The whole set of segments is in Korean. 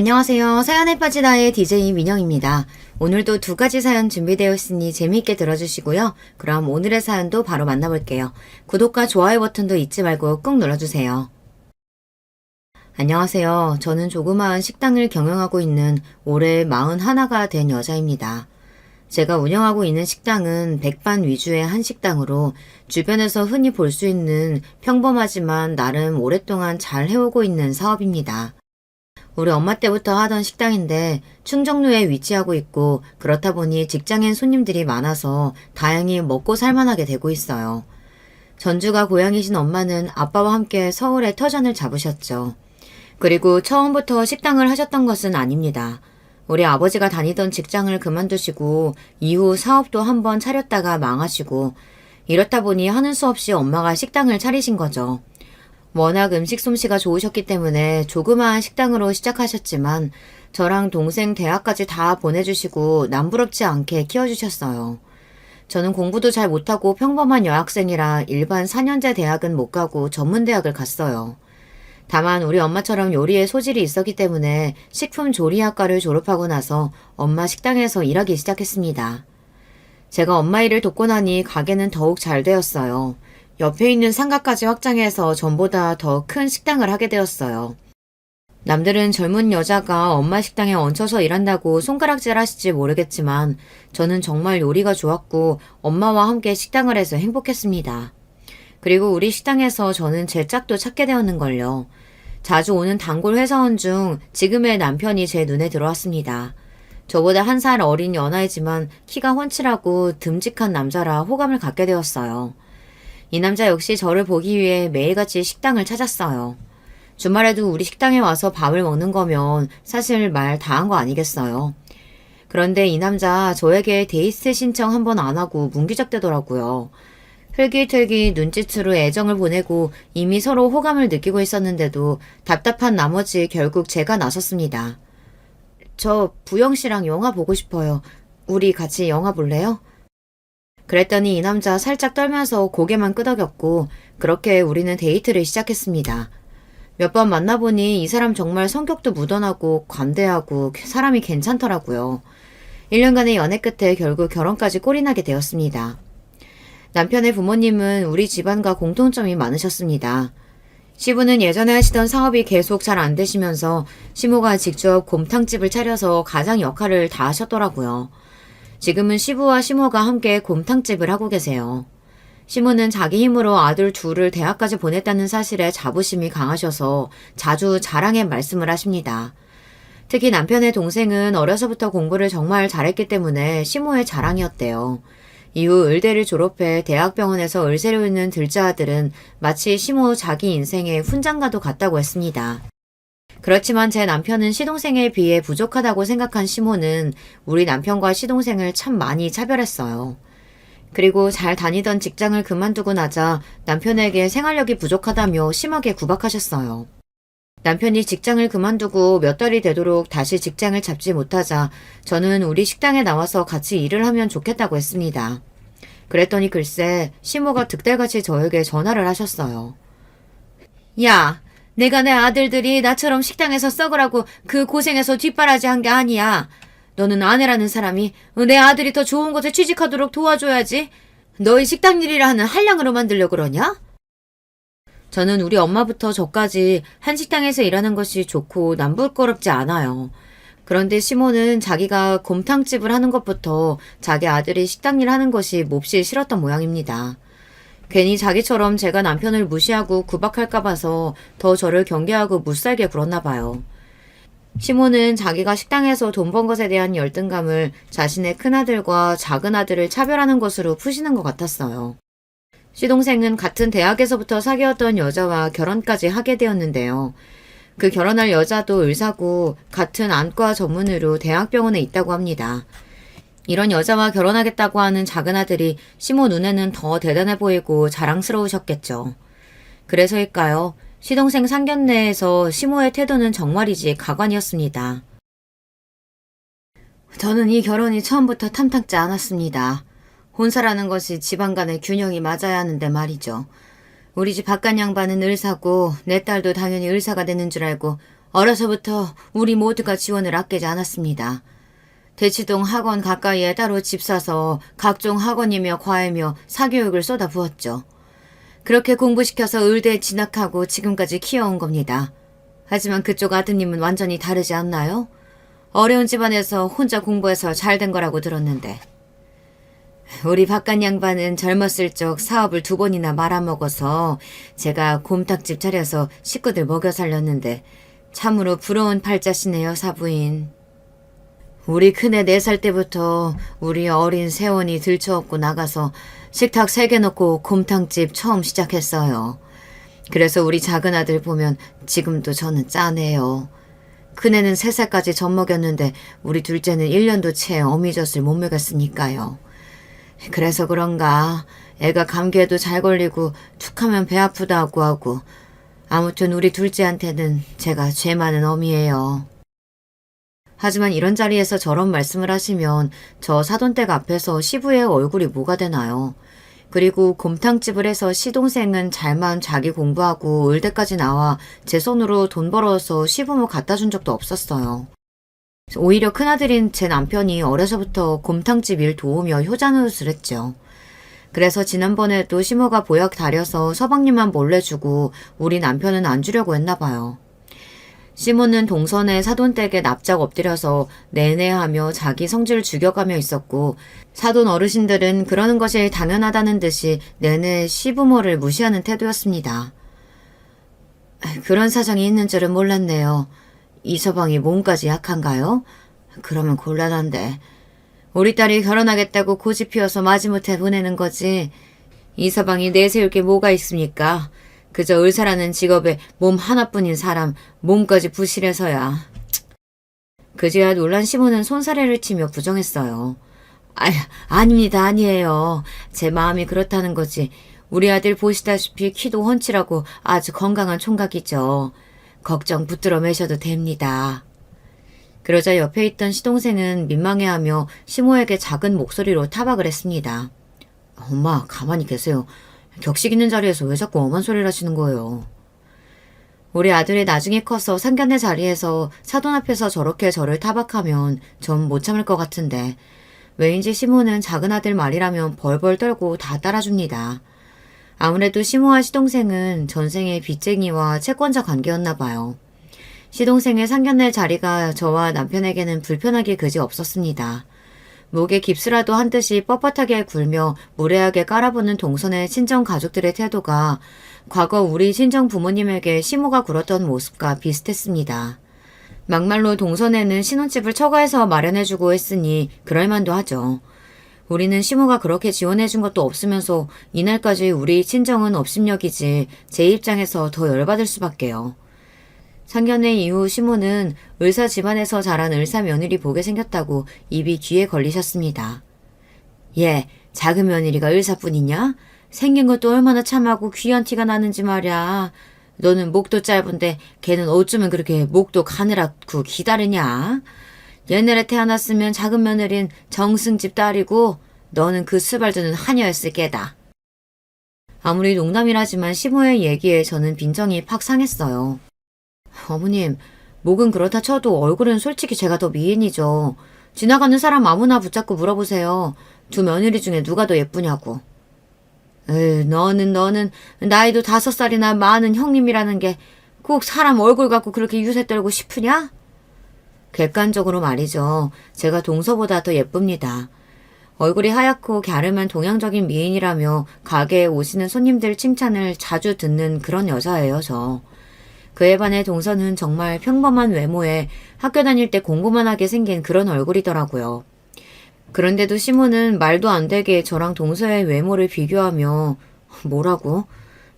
안녕하세요. 사연에 빠지다의 DJ 민영입니다. 오늘도 두 가지 사연 준비되어 있으니 재미있게 들어주시고요. 그럼 오늘의 사연도 바로 만나볼게요. 구독과 좋아요 버튼도 잊지 말고 꾹 눌러주세요. 안녕하세요. 저는 조그마한 식당을 경영하고 있는 올해 41가 된 여자입니다. 제가 운영하고 있는 식당은 백반 위주의 한식당으로 주변에서 흔히 볼 수 있는 평범하지만 나름 오랫동안 잘 해오고 있는 사업입니다. 우리 엄마 때부터 하던 식당인데 충정로에 위치하고 있고 그렇다 보니 직장인 손님들이 많아서 다행히 먹고 살만하게 되고 있어요. 전주가 고향이신 엄마는 아빠와 함께 서울에 터전을 잡으셨죠. 그리고 처음부터 식당을 하셨던 것은 아닙니다. 우리 아버지가 다니던 직장을 그만두시고 이후 사업도 한번 차렸다가 망하시고 이렇다 보니 하는 수 없이 엄마가 식당을 차리신 거죠. 워낙 음식 솜씨가 좋으셨기 때문에 조그마한 식당으로 시작하셨지만 저랑 동생 대학까지 다 보내주시고 남부럽지 않게 키워주셨어요. 저는 공부도 잘 못하고 평범한 여학생이라 일반 4년제 대학은 못 가고 전문대학을 갔어요. 다만 우리 엄마처럼 요리에 소질이 있었기 때문에 식품조리학과를 졸업하고 나서 엄마 식당에서 일하기 시작했습니다. 제가 엄마 일을 돕고 나니 가게는 더욱 잘 되었어요. 옆에 있는 상가까지 확장해서 전보다 더 큰 식당을 하게 되었어요. 남들은 젊은 여자가 엄마 식당에 얹혀서 일한다고 손가락질 하실지 모르겠지만 저는 정말 요리가 좋았고 엄마와 함께 식당을 해서 행복했습니다. 그리고 우리 식당에서 저는 제 짝도 찾게 되었는걸요. 자주 오는 단골 회사원 중 지금의 남편이 제 눈에 들어왔습니다. 저보다 1살 어린 연하이지만 키가 훤칠하고 듬직한 남자라 호감을 갖게 되었어요. 이 남자 역시 저를 보기 위해 매일같이 식당을 찾았어요. 주말에도 우리 식당에 와서 밥을 먹는 거면 사실 말 다 한 거 아니겠어요. 그런데 이 남자 저에게 데이트 신청 한 번 안 하고 문기적대더라고요. 흘깃흘깃 눈짓으로 애정을 보내고 이미 서로 호감을 느끼고 있었는데도 답답한 나머지 결국 제가 나섰습니다. 저 부영 씨랑 영화 보고 싶어요. 우리 같이 영화 볼래요? 그랬더니 이 남자 살짝 떨면서 고개만 끄덕였고 그렇게 우리는 데이트를 시작했습니다. 몇 번 만나보니 이 사람 정말 성격도 무던하고 관대하고 사람이 괜찮더라고요. 1년간의 연애 끝에 결국 결혼까지 꼴이나게 되었습니다. 남편의 부모님은 우리 집안과 공통점이 많으셨습니다. 시부는 예전에 하시던 사업이 계속 잘 안 되시면서 시모가 직접 곰탕집을 차려서 가장 역할을 다 하셨더라고요. 지금은 시부와 시모가 함께 곰탕집을 하고 계세요. 시모는 자기 힘으로 아들 둘을 대학까지 보냈다는 사실에 자부심이 강하셔서 자주 자랑의 말씀을 하십니다. 특히 남편의 동생은 어려서부터 공부를 정말 잘했기 때문에 시모의 자랑이었대요. 이후 의대를 졸업해 대학병원에서 의사로 있는 둘째 아들은 마치 시모 자기 인생의 훈장과도 같다고 했습니다. 그렇지만 제 남편은 시동생에 비해 부족하다고 생각한 시모는 우리 남편과 시동생을 참 많이 차별했어요. 그리고 잘 다니던 직장을 그만두고 나자 남편에게 생활력이 부족하다며 심하게 구박하셨어요. 남편이 직장을 그만두고 몇 달이 되도록 다시 직장을 잡지 못하자 저는 우리 식당에 나와서 같이 일을 하면 좋겠다고 했습니다. 그랬더니 글쎄 시모가 득달같이 저에게 전화를 하셨어요. 야! 내가 내 아들들이 나처럼 식당에서 썩으라고 그 고생해서 뒷바라지 한 게 아니야. 너는 아내라는 사람이 내 아들이 더 좋은 곳에 취직하도록 도와줘야지. 너희 식당 일이라 하는 한량으로 만들려고 그러냐? 저는 우리 엄마부터 저까지 한식당에서 일하는 것이 좋고 남부끄럽지 않아요. 그런데 시모는 자기가 곰탕집을 하는 것부터 자기 아들이 식당 일 하는 것이 몹시 싫었던 모양입니다. 괜히 자기처럼 제가 남편을 무시하고 구박할까 봐서 더 저를 경계하고 못살게 굴었나 봐요. 시모는 자기가 식당에서 돈 번 것에 대한 열등감을 자신의 큰아들과 작은아들을 차별하는 것으로 푸시는 것 같았어요. 시동생은 같은 대학에서부터 사귀었던 여자와 결혼까지 하게 되었는데요. 그 결혼할 여자도 의사고 같은 안과 전문의로 대학병원에 있다고 합니다. 이런 여자와 결혼하겠다고 하는 작은아들이 시모 눈에는 더 대단해 보이고 자랑스러우셨겠죠. 그래서일까요? 시동생 상견례에서 시모의 태도는 정말이지 가관이었습니다. 저는 이 결혼이 처음부터 탐탁지 않았습니다. 혼사라는 것이 집안 간의 균형이 맞아야 하는데 말이죠. 우리 집 바깥 양반은 의사고 내 딸도 당연히 의사가 되는 줄 알고 어려서부터 우리 모두가 지원을 아끼지 않았습니다. 대치동 학원 가까이에 따로 집 사서 각종 학원이며 과외며 사교육을 쏟아부었죠. 그렇게 공부시켜서 의대에 진학하고 지금까지 키워온 겁니다. 하지만 그쪽 아드님은 완전히 다르지 않나요? 어려운 집안에서 혼자 공부해서 잘된 거라고 들었는데. 우리 박간 양반은 젊었을 적 사업을 2번이나 말아먹어서 제가 곰탕집 차려서 식구들 먹여 살렸는데 참으로 부러운 팔자시네요, 사부인. 우리 큰애 4살 때부터 우리 어린 세원이 들쳐업고 나가서 식탁 3개 놓고 곰탕집 처음 시작했어요. 그래서 우리 작은 아들 보면 지금도 저는 짠해요. 큰애는 3살까지 젖 먹였는데 우리 둘째는 1년도 채 어미젖을 못 먹였으니까요. 그래서 그런가 애가 감기에도 잘 걸리고 툭하면 배 아프다고 하고 아무튼 우리 둘째한테는 제가 죄 많은 어미예요. 하지만 이런 자리에서 저런 말씀을 하시면 저 사돈댁 앞에서 시부의 얼굴이 뭐가 되나요? 그리고 곰탕집을 해서 시동생은 잘만 자기 공부하고 의대까지 나와 제 손으로 돈 벌어서 시부모 갖다 준 적도 없었어요. 오히려 큰아들인 제 남편이 어려서부터 곰탕집 일 도우며 효자노릇을 했죠. 그래서 지난번에도 시모가 보약 다려서 서방님만 몰래 주고 우리 남편은 안 주려고 했나 봐요. 시모는 동선에 사돈댁에 납작 엎드려서 내내하며 자기 성질을 죽여가며 있었고 사돈 어르신들은 그러는 것이 당연하다는 듯이 내내 시부모를 무시하는 태도였습니다. 그런 사정이 있는 줄은 몰랐네요. 이 서방이 몸까지 약한가요? 그러면 곤란한데. 우리 딸이 결혼하겠다고 고집 피워서 마지못해 보내는 거지. 이 서방이 내세울 게 뭐가 있습니까? 그저 의사라는 직업에 몸 하나뿐인 사람, 몸까지 부실해서야. 그제야 놀란 시모는 손사래를 치며 부정했어요. 아닙니다, 아니에요. 제 마음이 그렇다는 거지. 우리 아들 보시다시피 키도 훤칠하고 아주 건강한 총각이죠. 걱정 붙들어 매셔도 됩니다. 그러자 옆에 있던 시동생은 민망해하며 시모에게 작은 목소리로 타박을 했습니다. 엄마, 가만히 계세요. 격식 있는 자리에서 왜 자꾸 엄한 소리를 하시는 거예요? 우리 아들이 나중에 커서 상견례 자리에서 사돈 앞에서 저렇게 저를 타박하면 전 못 참을 것 같은데 왜인지 시모는 작은 아들 말이라면 벌벌 떨고 다 따라줍니다. 아무래도 시모와 시동생은 전생의 빚쟁이와 채권자 관계였나 봐요. 시동생의 상견례 자리가 저와 남편에게는 불편하기 그지 없었습니다. 목에 깁스라도 한 듯이 뻣뻣하게 굴며 무례하게 깔아보는 동선의 친정 가족들의 태도가 과거 우리 친정 부모님에게 시모가 굴었던 모습과 비슷했습니다. 막말로 동선에는 신혼집을 처가해서 마련해주고 했으니 그럴만도 하죠. 우리는 시모가 그렇게 지원해준 것도 없으면서 이날까지 우리 친정은 업신여기지 제 입장에서 더 열받을 수밖에요. 상견례 이후 시모는 의사 집안에서 자란 의사 며느리 보게 생겼다고 입이 귀에 걸리셨습니다. 얘, 작은 며느리가 의사뿐이냐? 생긴 것도 얼마나 참하고 귀한 티가 나는지 말이야. 너는 목도 짧은데 걔는 어쩌면 그렇게 목도 가느라고 기다리냐? 옛날에 태어났으면 작은 며느린 정승집 딸이고 너는 그 스발드는 하녀였을 게다. 아무리 농담이라지만 시모의 얘기에 저는 빈정이 팍 상했어요. 어머님, 목은 그렇다 쳐도 얼굴은 솔직히 제가 더 미인이죠. 지나가는 사람 아무나 붙잡고 물어보세요. 2 며느리 중에 누가 더 예쁘냐고. 너는 나이도 5살이나 많은 형님이라는 게 꼭 사람 얼굴 갖고 그렇게 유세 떨고 싶으냐? 객관적으로 말이죠. 제가 동서보다 더 예쁩니다. 얼굴이 하얗고 갸름한 동양적인 미인이라며 가게에 오시는 손님들 칭찬을 자주 듣는 그런 여자예요, 저. 그에 반해 동서는 정말 평범한 외모에 학교 다닐 때 공부만 하게 생긴 그런 얼굴이더라고요. 그런데도 시모는 말도 안 되게 저랑 동서의 외모를 비교하며 뭐라고?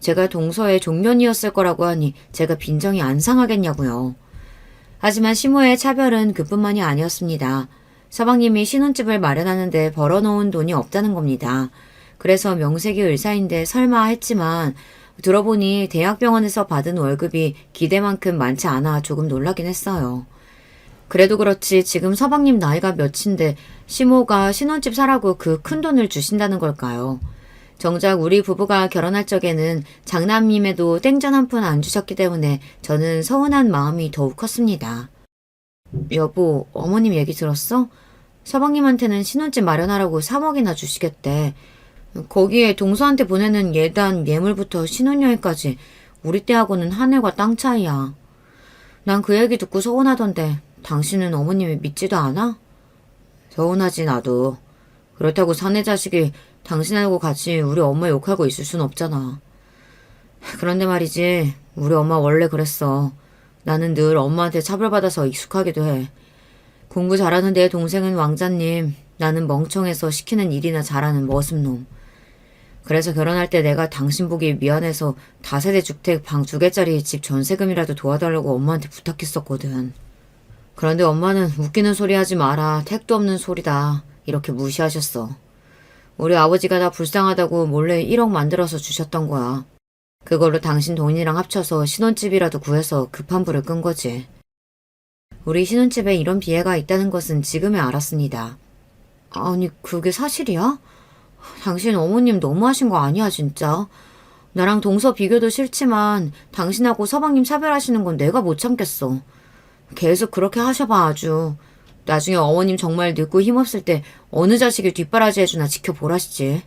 제가 동서의 종년이었을 거라고 하니 제가 빈정이 안 상하겠냐고요. 하지만 시모의 차별은 그뿐만이 아니었습니다. 서방님이 신혼집을 마련하는데 벌어놓은 돈이 없다는 겁니다. 그래서 명색이 의사인데 설마 했지만 들어보니 대학병원에서 받은 월급이 기대만큼 많지 않아 조금 놀라긴 했어요. 그래도 그렇지 지금 서방님 나이가 몇인데 시모가 신혼집 사라고 그 큰 돈을 주신다는 걸까요? 정작 우리 부부가 결혼할 적에는 장남임에도 땡전 한 푼 안 주셨기 때문에 저는 서운한 마음이 더욱 컸습니다. 여보, 어머님 얘기 들었어? 서방님한테는 신혼집 마련하라고 3억이나 주시겠대. 거기에 동서한테 보내는 예단, 예물부터 신혼여행까지 우리 때하고는 하늘과 땅 차이야. 난 그 얘기 듣고 서운하던데 당신은 어머님이 믿지도 않아? 서운하지 나도. 그렇다고 사내 자식이 당신하고 같이 우리 엄마 욕하고 있을 순 없잖아. 그런데 말이지, 우리 엄마 원래 그랬어. 나는 늘 엄마한테 차별받아서 익숙하기도 해. 공부 잘하는 내 동생은 왕자님, 나는 멍청해서 시키는 일이나 잘하는 머슴놈. 그래서 결혼할 때 내가 당신 보기 미안해서 다세대 주택 방 2개짜리 집 전세금이라도 도와달라고 엄마한테 부탁했었거든. 그런데 엄마는 웃기는 소리 하지 마라, 택도 없는 소리다, 이렇게 무시하셨어. 우리 아버지가 나 불쌍하다고 몰래 1억 만들어서 주셨던 거야. 그걸로 당신 돈이랑 합쳐서 신혼집이라도 구해서 급한 불을 끈 거지. 우리 신혼집에 이런 비애가 있다는 것은 지금에 알았습니다. 아니, 그게 사실이야? 당신 어머님 너무하신 거 아니야, 진짜? 나랑 동서 비교도 싫지만 당신하고 서방님 차별하시는 건 내가 못 참겠어. 계속 그렇게 하셔봐, 아주. 나중에 어머님 정말 늙고 힘없을 때 어느 자식이 뒷바라지 해주나 지켜보라시지.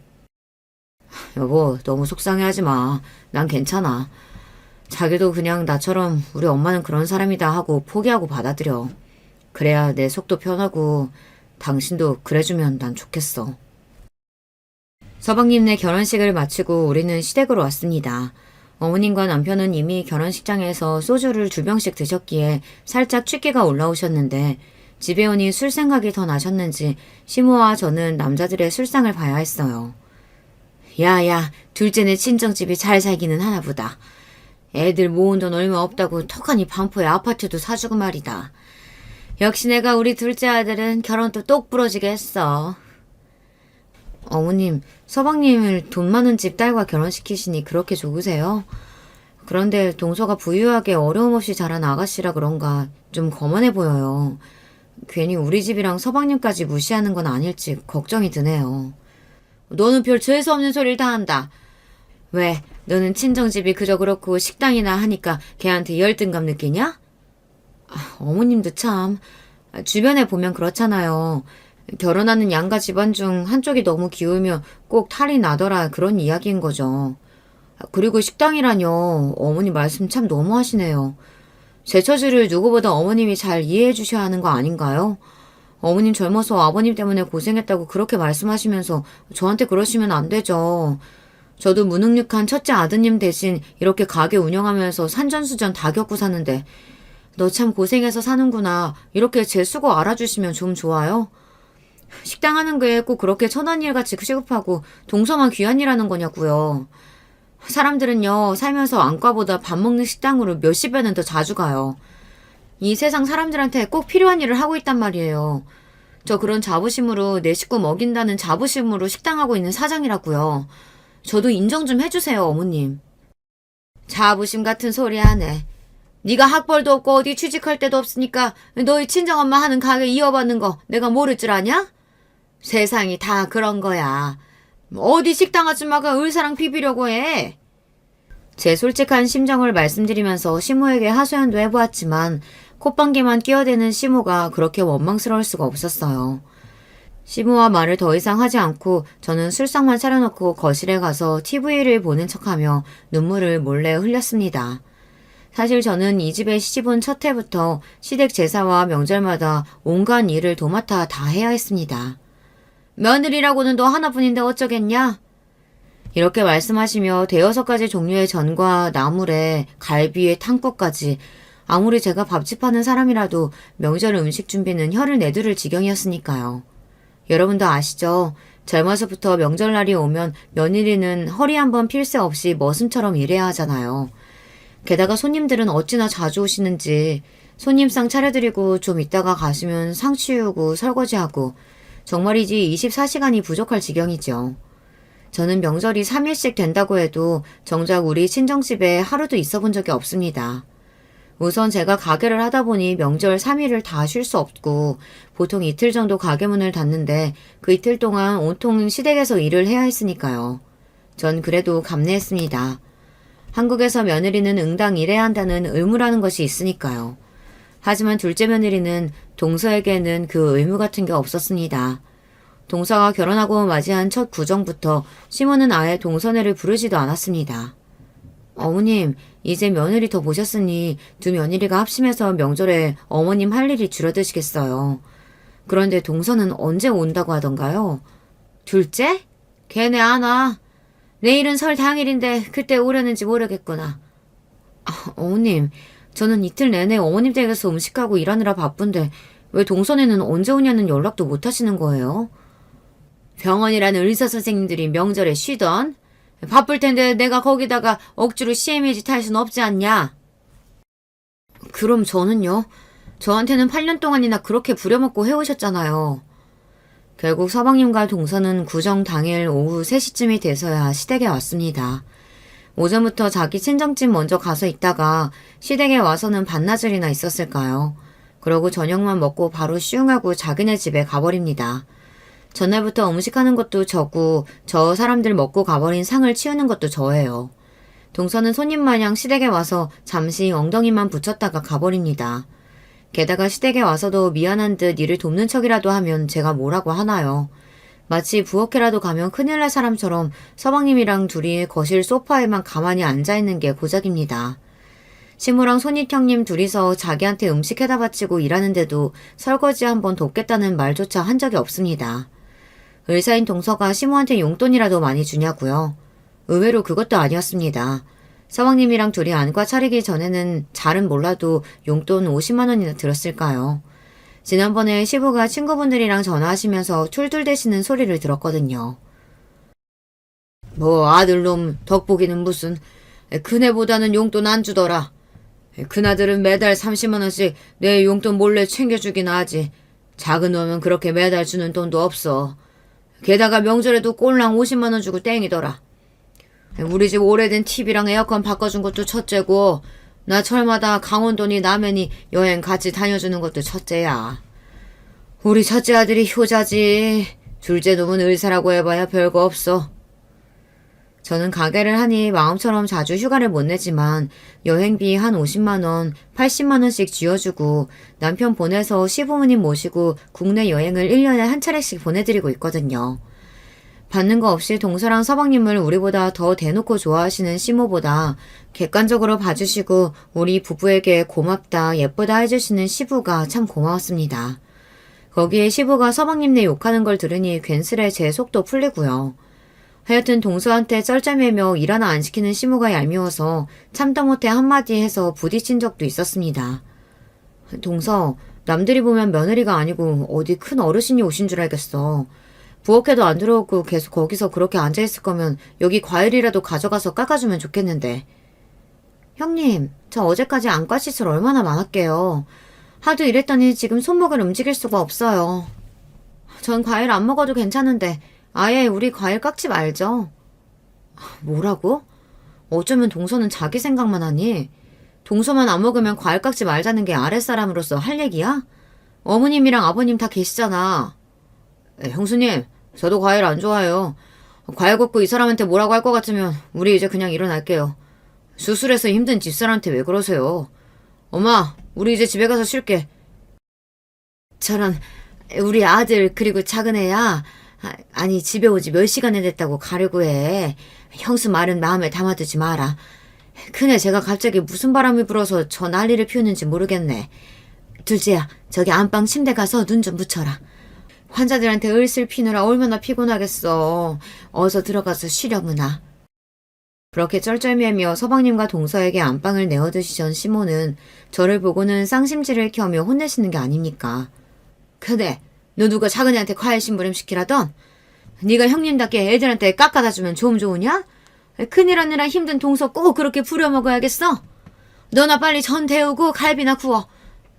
여보, 너무 속상해하지 마. 난 괜찮아. 자기도 그냥 나처럼 우리 엄마는 그런 사람이다 하고 포기하고 받아들여. 그래야 내 속도 편하고 당신도 그래주면 난 좋겠어. 서방님네 결혼식을 마치고 우리는 시댁으로 왔습니다. 어머님과 남편은 이미 결혼식장에서 소주를 2병씩 드셨기에 살짝 취기가 올라오셨는데 집에 오니 술 생각이 더 나셨는지 시모와 저는 남자들의 술상을 봐야 했어요. 야야, 둘째네 친정집이 잘 살기는 하나 보다. 애들 모은 돈 얼마 없다고 턱하니 반포에 아파트도 사주고 말이다. 역시 내가 우리 둘째 아들은 결혼도 똑 부러지게 했어. 어머님, 서방님을 돈 많은 집 딸과 결혼시키시니 그렇게 좋으세요? 그런데 동서가 부유하게 어려움 없이 자란 아가씨라 그런가 좀 거만해 보여요. 괜히 우리 집이랑 서방님까지 무시하는 건 아닐지 걱정이 드네요. 너는 별 죄수 없는 소리를 다 한다. 왜, 너는 친정집이 그저 그렇고 식당이나 하니까 걔한테 열등감 느끼냐? 어머님도 참, 주변에 보면 그렇잖아요. 결혼하는 양가 집안 중 한쪽이 너무 기우면 꼭 탈이 나더라, 그런 이야기인 거죠. 그리고 식당이라뇨. 어머니 말씀 참 너무하시네요. 제 처지를 누구보다 어머님이 잘 이해해 주셔야 하는 거 아닌가요? 어머님 젊어서 아버님 때문에 고생했다고 그렇게 말씀하시면서 저한테 그러시면 안 되죠. 저도 무능력한 첫째 아드님 대신 이렇게 가게 운영하면서 산전수전 다 겪고 사는데 너 참 고생해서 사는구나, 이렇게 제 수고 알아주시면 좀 좋아요? 식당 하는 게 꼭 그렇게 천한 일같이 시급하고 동서만 귀한 일하는 거냐고요. 사람들은요, 살면서 안과보다 밥 먹는 식당으로 몇십 배는 더 자주 가요. 이 세상 사람들한테 꼭 필요한 일을 하고 있단 말이에요. 저 그런 자부심으로 내 식구 먹인다는 자부심으로 식당하고 있는 사장이라고요. 저도 인정 좀 해주세요, 어머님. 자부심 같은 소리 하네. 네가 학벌도 없고 어디 취직할 데도 없으니까 너희 친정엄마 하는 가게 이어받는 거 내가 모를 줄 아냐? 세상이 다 그런 거야. 어디 식당 아줌마가 의사랑 비비려고 해? 제 솔직한 심정을 말씀드리면서 시모에게 하소연도 해보았지만 콧방귀만 끼어대는 시모가 그렇게 원망스러울 수가 없었어요. 시모와 말을 더 이상 하지 않고 저는 술상만 차려놓고 거실에 가서 TV를 보는 척하며 눈물을 몰래 흘렸습니다. 사실 저는 이 집에 시집온 첫 해부터 시댁 제사와 명절마다 온갖 일을 도맡아 다 해야 했습니다. 며느리라고는 너 하나뿐인데 어쩌겠냐? 이렇게 말씀하시며 대여섯 가지 종류의 전과 나물에 갈비에 탕국까지, 아무리 제가 밥집하는 사람이라도 명절 음식 준비는 혀를 내두를 지경이었으니까요. 여러분도 아시죠? 젊어서부터 명절날이 오면 며느리는 허리 한번 필 새 없이 머슴처럼 일해야 하잖아요. 게다가 손님들은 어찌나 자주 오시는지 손님상 차려드리고 좀 있다가 가시면 상 치우고 설거지하고, 정말이지 24시간이 부족할 지경이죠. 저는 명절이 3일씩 된다고 해도 정작 우리 친정집에 하루도 있어 본 적이 없습니다. 우선 제가 가게를 하다 보니 명절 3일을 다 쉴 수 없고 보통 이틀 정도 가게 문을 닫는데 그 이틀 동안 온통 시댁에서 일을 해야 했으니까요. 전 그래도 감내했습니다. 한국에서 며느리는 응당 일해야 한다는 의무라는 것이 있으니까요. 하지만 둘째 며느리는 동서에게는 그 의무 같은 게 없었습니다. 동서가 결혼하고 맞이한 첫 구정부터 시모는 아예 동서네를 부르지도 않았습니다. 어머님, 이제 며느리 더 보셨으니 두 며느리가 합심해서 명절에 어머님 할 일이 줄어드시겠어요. 그런데 동서는 언제 온다고 하던가요? 둘째? 걔네 안 와. 내일은 설 당일인데 그때 오려는지 모르겠구나. 어머님, 저는 이틀 내내 어머님 댁에서 음식하고 일하느라 바쁜데 왜 동선에는 언제 오냐는 연락도 못 하시는 거예요? 병원이라는 의사 선생님들이 명절에 쉬던? 바쁠 텐데 내가 거기다가 억지로 CMH 탈 순 없지 않냐? 그럼 저는요? 저한테는 8년 동안이나 그렇게 부려먹고 해오셨잖아요. 결국 서방님과 동서는 구정 당일 오후 3시쯤이 돼서야 시댁에 왔습니다. 오전부터 자기 친정집 먼저 가서 있다가 시댁에 와서는 반나절이나 있었을까요? 그러고 저녁만 먹고 바로 시웅하고 자기네 집에 가버립니다. 전날부터 음식하는 것도 저고 저 사람들 먹고 가버린 상을 치우는 것도 저예요. 동서는 손님 마냥 시댁에 와서 잠시 엉덩이만 붙였다가 가버립니다. 게다가 시댁에 와서도 미안한 듯 일을 돕는 척이라도 하면 제가 뭐라고 하나요. 마치 부엌에라도 가면 큰일 날 사람처럼 서방님이랑 둘이 거실 소파에만 가만히 앉아있는 게 고작입니다. 시모랑 손익형님 둘이서 자기한테 음식 해다 바치고 일하는데도 설거지 한번 돕겠다는 말조차 한 적이 없습니다. 의사인 동서가 시모한테 용돈이라도 많이 주냐고요. 의외로 그것도 아니었습니다. 서방님이랑 둘이 안과 차리기 전에는 잘은 몰라도 용돈 50만 원이나 들었을까요? 지난번에 시부가 친구분들이랑 전화하시면서 툴툴대시는 소리를 들었거든요. 뭐 아들놈 덕보기는 무슨 그네보다는 용돈 안 주더라. 그나들은 매달 30만 원씩 내 용돈 몰래 챙겨주긴 하지. 작은 놈은 그렇게 매달 주는 돈도 없어. 게다가 명절에도 꼴랑 50만 원 주고 땡이더라. 우리 집 오래된 TV랑 에어컨 바꿔준 것도 첫째고 나 철마다 강원도니 남해니 여행 같이 다녀주는 것도 첫째야. 우리 첫째 아들이 효자지. 둘째 놈은 의사라고 해봐야 별거 없어. 저는 가게를 하니 마음처럼 자주 휴가를 못 내지만 여행비 한 50만 원, 80만 원씩 쥐어주고 남편 보내서 시부모님 모시고 국내 여행을 1년에 한 차례씩 보내드리고 있거든요. 받는 거 없이 동서랑 서방님을 우리보다 더 대놓고 좋아하시는 시모보다 객관적으로 봐주시고 우리 부부에게 고맙다, 예쁘다 해주시는 시부가 참 고마웠습니다. 거기에 시부가 서방님네 욕하는 걸 들으니 괜스레 제 속도 풀리고요. 하여튼 동서한테 쩔쩔매며 일 하나 안 시키는 시모가 얄미워서 참다 못해 한마디 해서 부딪힌 적도 있었습니다. 동서, 남들이 보면 며느리가 아니고 어디 큰 어르신이 오신 줄 알겠어. 부엌에도 안 들어오고 계속 거기서 그렇게 앉아있을 거면 여기 과일이라도 가져가서 깎아주면 좋겠는데. 형님, 저 어제까지 안과 시술 얼마나 많았게요. 하도 일했더니 지금 손목을 움직일 수가 없어요. 전 과일 안 먹어도 괜찮은데 아예 우리 과일 깎지 말죠. 뭐라고? 어쩌면 동서는 자기 생각만 하니? 동서만 안 먹으면 과일 깎지 말자는 게 아랫사람으로서 할 얘기야? 어머님이랑 아버님 다 계시잖아. 형수님, 저도 과일 안 좋아해요. 과일 걷고 이 사람한테 뭐라고 할 것 같으면 우리 이제 그냥 일어날게요. 수술해서 힘든 집사람한테 왜 그러세요? 엄마, 우리 이제 집에 가서 쉴게. 저런, 우리 아들 그리고 작은 애야. 아니 집에 오지 몇 시간이 됐다고 가려고 해. 형수 말은 마음에 담아두지 마라. 큰애 제가 갑자기 무슨 바람이 불어서 저 난리를 피우는지 모르겠네. 둘째야, 저기 안방 침대 가서 눈 좀 붙여라. 환자들한테 을슬 피느라 얼마나 피곤하겠어. 어서 들어가서 쉬려무나. 그렇게 쩔쩔매며 서방님과 동서에게 안방을 내어두시 전 시모는 저를 보고는 쌍심지를 켜며 혼내시는 게 아닙니까. 그래, 너 누가 작은 애한테 과일 심부름 시키라던? 네가 형님답게 애들한테 깎아다 주면 좀 좋으냐? 큰일 하느라 힘든 동서 꼭 그렇게 부려먹어야겠어? 너나 빨리 전 데우고 갈비나 구워.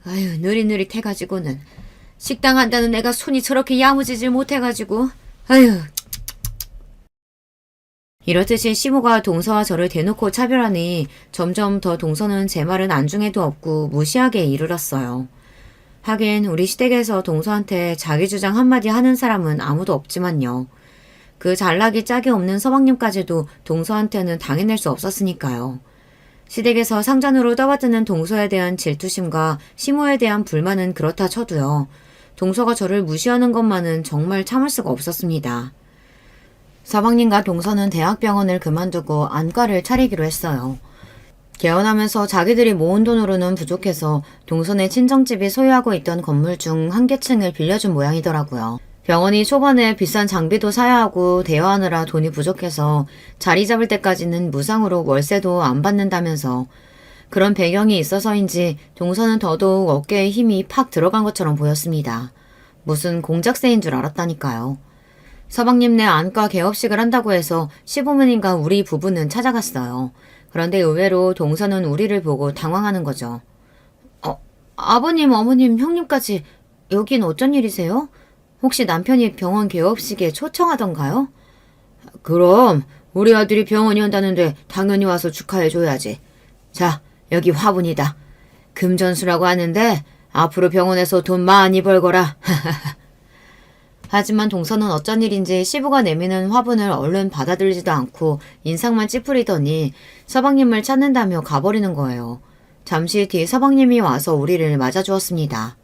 아유, 느릿느릿해가지고는. 식당 한다는 애가 손이 저렇게 야무지질 못해가지고. 아유. 이렇듯이 시모가 동서와 저를 대놓고 차별하니 점점 더 동서는 제 말은 안중에도 없고 무시하게 이르렀어요. 하긴 우리 시댁에서 동서한테 자기 주장 한마디 하는 사람은 아무도 없지만요. 그 잘나기 짝이 없는 서방님까지도 동서한테는 당해낼 수 없었으니까요. 시댁에서 상전으로 떠받드는 동서에 대한 질투심과 시모에 대한 불만은 그렇다 쳐도요. 동서가 저를 무시하는 것만은 정말 참을 수가 없었습니다. 서방님과 동서는 대학병원을 그만두고 안과를 차리기로 했어요. 개원하면서 자기들이 모은 돈으로는 부족해서 동선의 친정집이 소유하고 있던 건물 중 한 개층을 빌려준 모양이더라고요. 병원이 초반에 비싼 장비도 사야 하고 대여하느라 돈이 부족해서 자리 잡을 때까지는 무상으로 월세도 안 받는다면서 그런 배경이 있어서인지 동서는 더더욱 어깨에 힘이 팍 들어간 것처럼 보였습니다. 무슨 공작새인 줄 알았다니까요. 서방님네 안과 개업식을 한다고 해서 시부모님과 우리 부부는 찾아갔어요. 그런데 의외로 동서는 우리를 보고 당황하는 거죠. 아버님, 어머님, 형님까지 여긴 어쩐 일이세요? 혹시 남편이 병원 개업식에 초청하던가요? 그럼 우리 아들이 병원이 온다는데 당연히 와서 축하해줘야지. 자, 여기 화분이다. 금전수라고 하는데 앞으로 병원에서 돈 많이 벌거라. 하지만 동서는 어쩐 일인지 시부가 내미는 화분을 얼른 받아들이지도 않고 인상만 찌푸리더니 서방님을 찾는다며 가버리는 거예요. 잠시 뒤 서방님이 와서 우리를 맞아주었습니다.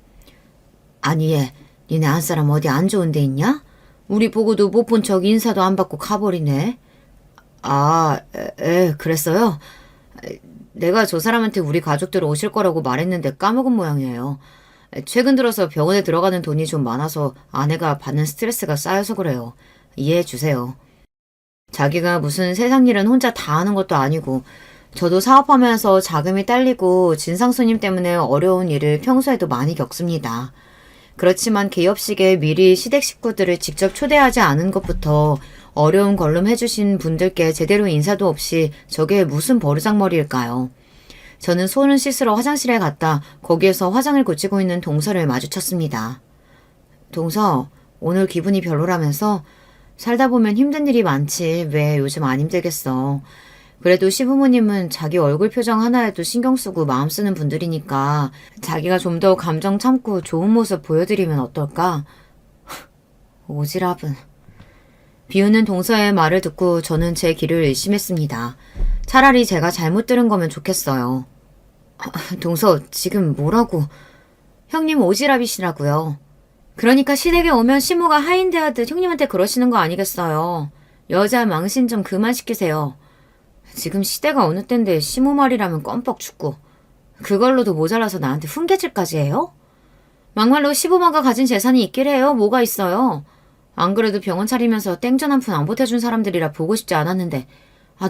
아니 얘, 니네 안사람 어디 안 좋은 데 있냐? 우리 보고도 못 본 척 인사도 안 받고 가버리네. 그랬어요? 내가 저 사람한테 우리 가족들 오실 거라고 말했는데 까먹은 모양이에요. 최근 들어서 병원에 들어가는 돈이 좀 많아서 아내가 받는 스트레스가 쌓여서 그래요. 이해해 주세요. 자기가 무슨 세상 일은 혼자 다 하는 것도 아니고 저도 사업하면서 자금이 딸리고 진상 손님 때문에 어려운 일을 평소에도 많이 겪습니다. 그렇지만 개업식에 미리 시댁 식구들을 직접 초대하지 않은 것부터 어려운 걸름 해주신 분들께 제대로 인사도 없이 저게 무슨 버르장머리일까요? 저는 손을 씻으러 화장실에 갔다 거기에서 화장을 고치고 있는 동서를 마주쳤습니다. 동서, 오늘 기분이 별로라면서? 살다 보면 힘든 일이 많지 왜 요즘 안 힘들겠어. 그래도 시부모님은 자기 얼굴 표정 하나에도 신경 쓰고 마음 쓰는 분들이니까 자기가 좀 더 감정 참고 좋은 모습 보여드리면 어떨까? 오지랖은. 비웃는 동서의 말을 듣고 저는 제 길을 의심했습니다. 차라리 제가 잘못 들은 거면 좋겠어요. 동서, 지금 뭐라고? 형님 오지랖이시라고요. 그러니까 시댁에 오면 시모가 하인대하듯 형님한테 그러시는 거 아니겠어요. 여자 망신 좀 그만 시키세요. 지금 시대가 어느 때인데 시모 말이라면 껌뻑 죽고 그걸로도 모자라서 나한테 훈계질까지 해요? 막말로 시부모가 가진 재산이 있길 해요. 뭐가 있어요. 안 그래도 병원 차리면서 땡전 한 푼 안 보태준 사람들이라 보고 싶지 않았는데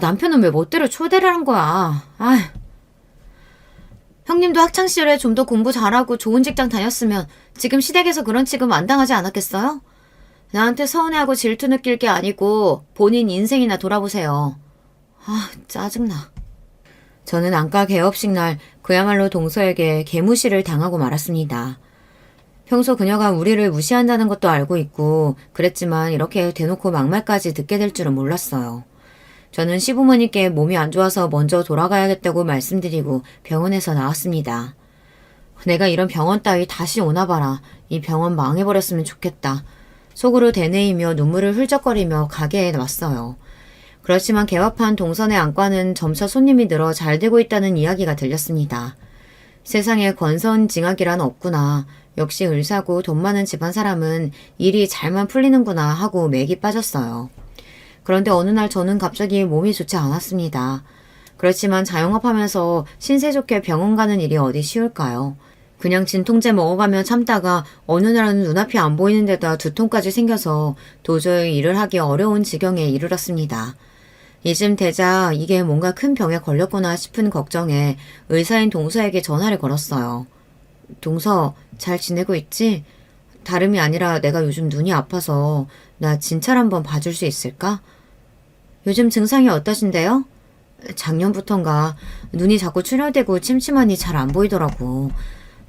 남편은 왜 멋대로 초대를 한 거야. 형님도 학창시절에 좀 더 공부 잘하고 좋은 직장 다녔으면 지금 시댁에서 그런 취급 안 당하지 않았겠어요? 나한테 서운해하고 질투 느낄 게 아니고 본인 인생이나 돌아보세요. 짜증나. 저는 안과 개업식 날 그야말로 동서에게 개무시를 당하고 말았습니다. 평소 그녀가 우리를 무시한다는 것도 알고 있고 그랬지만 이렇게 대놓고 막말까지 듣게 될 줄은 몰랐어요. 저는 시부모님께 몸이 안 좋아서 먼저 돌아가야겠다고 말씀드리고 병원에서 나왔습니다. 내가 이런 병원 따위 다시 오나 봐라. 이 병원 망해버렸으면 좋겠다. 속으로 되뇌이며 눈물을 흘적거리며 가게에 왔어요. 그렇지만 개업한 동선의 안과는 점차 손님이 늘어 잘 되고 있다는 이야기가 들렸습니다. 세상에 권선징악이란 없구나. 역시 의사고 돈 많은 집안 사람은 일이 잘만 풀리는구나 하고 맥이 빠졌어요. 그런데 어느 날 저는 갑자기 몸이 좋지 않았습니다. 그렇지만 자영업하면서 신세 좋게 병원 가는 일이 어디 쉬울까요? 그냥 진통제 먹어가며 참다가 어느 날은 눈앞이 안 보이는 데다 두통까지 생겨서 도저히 일을 하기 어려운 지경에 이르렀습니다. 이쯤 되자 이게 뭔가 큰 병에 걸렸구나 싶은 걱정에 의사인 동서에게 전화를 걸었어요. 동서, 잘 지내고 있지? 다름이 아니라 내가 요즘 눈이 아파서 나 진찰 한번 봐줄 수 있을까? 요즘 증상이 어떠신데요? 작년부턴가 눈이 자꾸 출혈되고 침침하니 잘 안 보이더라고.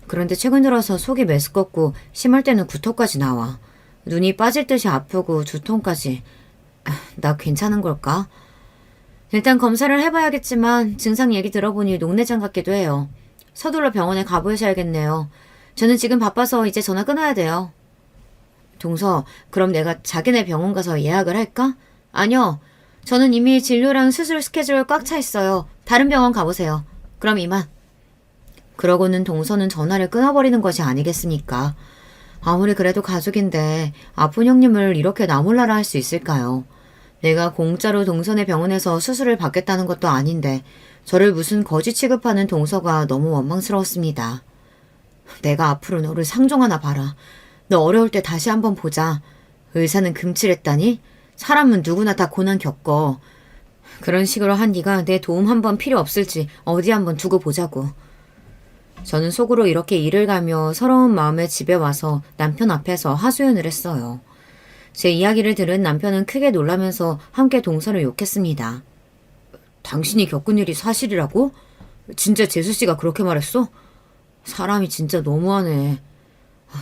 그런데 최근 들어서 속이 메스껍고 심할 때는 구토까지 나와. 눈이 빠질 듯이 아프고 두통까지. 나 괜찮은 걸까? 일단 검사를 해봐야겠지만 증상 얘기 들어보니 녹내장 같기도 해요. 서둘러 병원에 가보셔야겠네요. 저는 지금 바빠서 이제 전화 끊어야 돼요. 동서, 그럼 내가 자기네 병원 가서 예약을 할까? 아니요. 저는 이미 진료랑 수술 스케줄 꽉 차 있어요. 다른 병원 가보세요. 그럼 이만. 그러고는 동서는 전화를 끊어버리는 것이 아니겠습니까? 아무리 그래도 가족인데 아픈 형님을 이렇게 나몰라라 할 수 있을까요? 내가 공짜로 동선의 병원에서 수술을 받겠다는 것도 아닌데 저를 무슨 거지 취급하는 동서가 너무 원망스러웠습니다. 내가 앞으로 너를 상종하나 봐라. 너 어려울 때 다시 한번 보자. 의사는 금칠했다니? 사람은 누구나 다 고난 겪어. 그런 식으로 한 네가 내 도움 한번 필요 없을지 어디 한번 두고 보자고. 저는 속으로 이렇게 일을 가며 서러운 마음에 집에 와서 남편 앞에서 하소연을 했어요. 제 이야기를 들은 남편은 크게 놀라면서 함께 동서를 욕했습니다. 당신이 겪은 일이 사실이라고? 진짜 재수씨가 그렇게 말했어? 사람이 진짜 너무하네.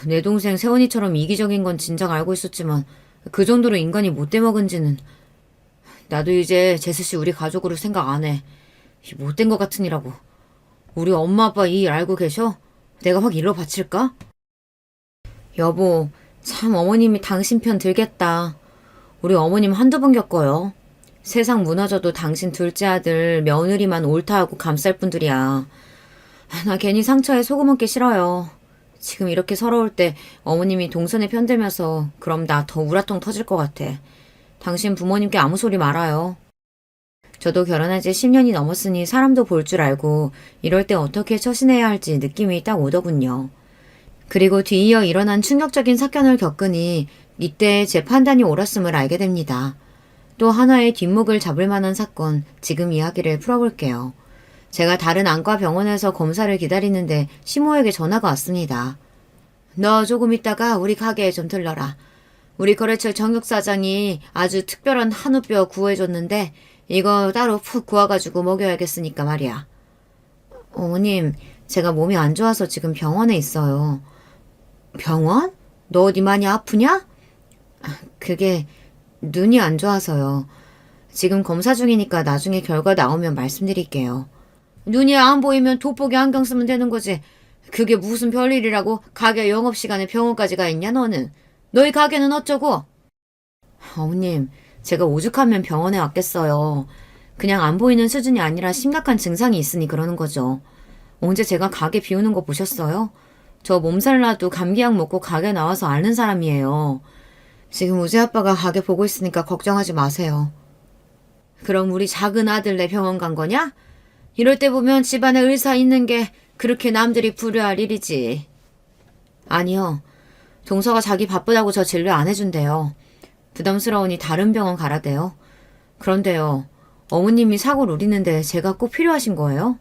내 동생 세원이처럼 이기적인 건 진작 알고 있었지만 그 정도로 인간이 못돼 먹은지는. 나도 이제 재수씨 우리 가족으로 생각 안 해. 이 못된 것 같은 이라고. 우리 엄마 아빠 이 일 알고 계셔? 내가 확 일러 바칠까? 여보, 참 어머님이 당신 편 들겠다. 우리 어머님 한두 번 겪어요. 세상 무너져도 당신 둘째 아들 며느리만 옳다 하고 감쌀 분들이야. 나 괜히 상처에 소금 얹기 싫어요. 지금 이렇게 서러울 때 어머님이 동선에 편들면서 그럼 나 더 우라통 터질 것 같아. 당신 부모님께 아무 소리 말아요. 저도 결혼한 지 10년이 넘었으니 사람도 볼 줄 알고 이럴 때 어떻게 처신해야 할지 느낌이 딱 오더군요. 그리고 뒤이어 일어난 충격적인 사건을 겪으니 이때 제 판단이 옳았음을 알게 됩니다. 또 하나의 뒷목을 잡을 만한 사건, 지금 이야기를 풀어볼게요. 제가 다른 안과 병원에서 검사를 기다리는데 시모에게 전화가 왔습니다. 너 조금 있다가 우리 가게에 좀 들러라. 우리 거래처 정육 사장이 아주 특별한 한우뼈 구워줬는데 이거 따로 푹 구워가지고 먹여야겠으니까 말이야. 어머님, 제가 몸이 안 좋아서 지금 병원에 있어요. 병원? 너 어디 많이 아프냐? 그게 눈이 안 좋아서요. 지금 검사 중이니까 나중에 결과 나오면 말씀드릴게요. 눈이 안 보이면 돋보기 안경 쓰면 되는 거지. 그게 무슨 별일이라고 가게 영업시간에 병원까지 가 있냐 너는. 너희 가게는 어쩌고? 어머님, 제가 오죽하면 병원에 왔겠어요. 그냥 안 보이는 수준이 아니라 심각한 증상이 있으니 그러는 거죠. 언제 제가 가게 비우는 거 보셨어요? 저 몸살 나도 감기약 먹고 가게 나와서 앓는 사람이에요. 지금 우지 아빠가 가게 보고 있으니까 걱정하지 마세요. 그럼 우리 작은 아들 내 병원 간 거냐? 이럴 때 보면 집안에 의사 있는 게 그렇게 남들이 불효할 일이지. 아니요. 동서가 자기 바쁘다고 저 진료 안 해준대요. 부담스러우니 다른 병원 가라대요. 그런데요. 어머님이 사고를 우리는데 제가 꼭 필요하신 거예요?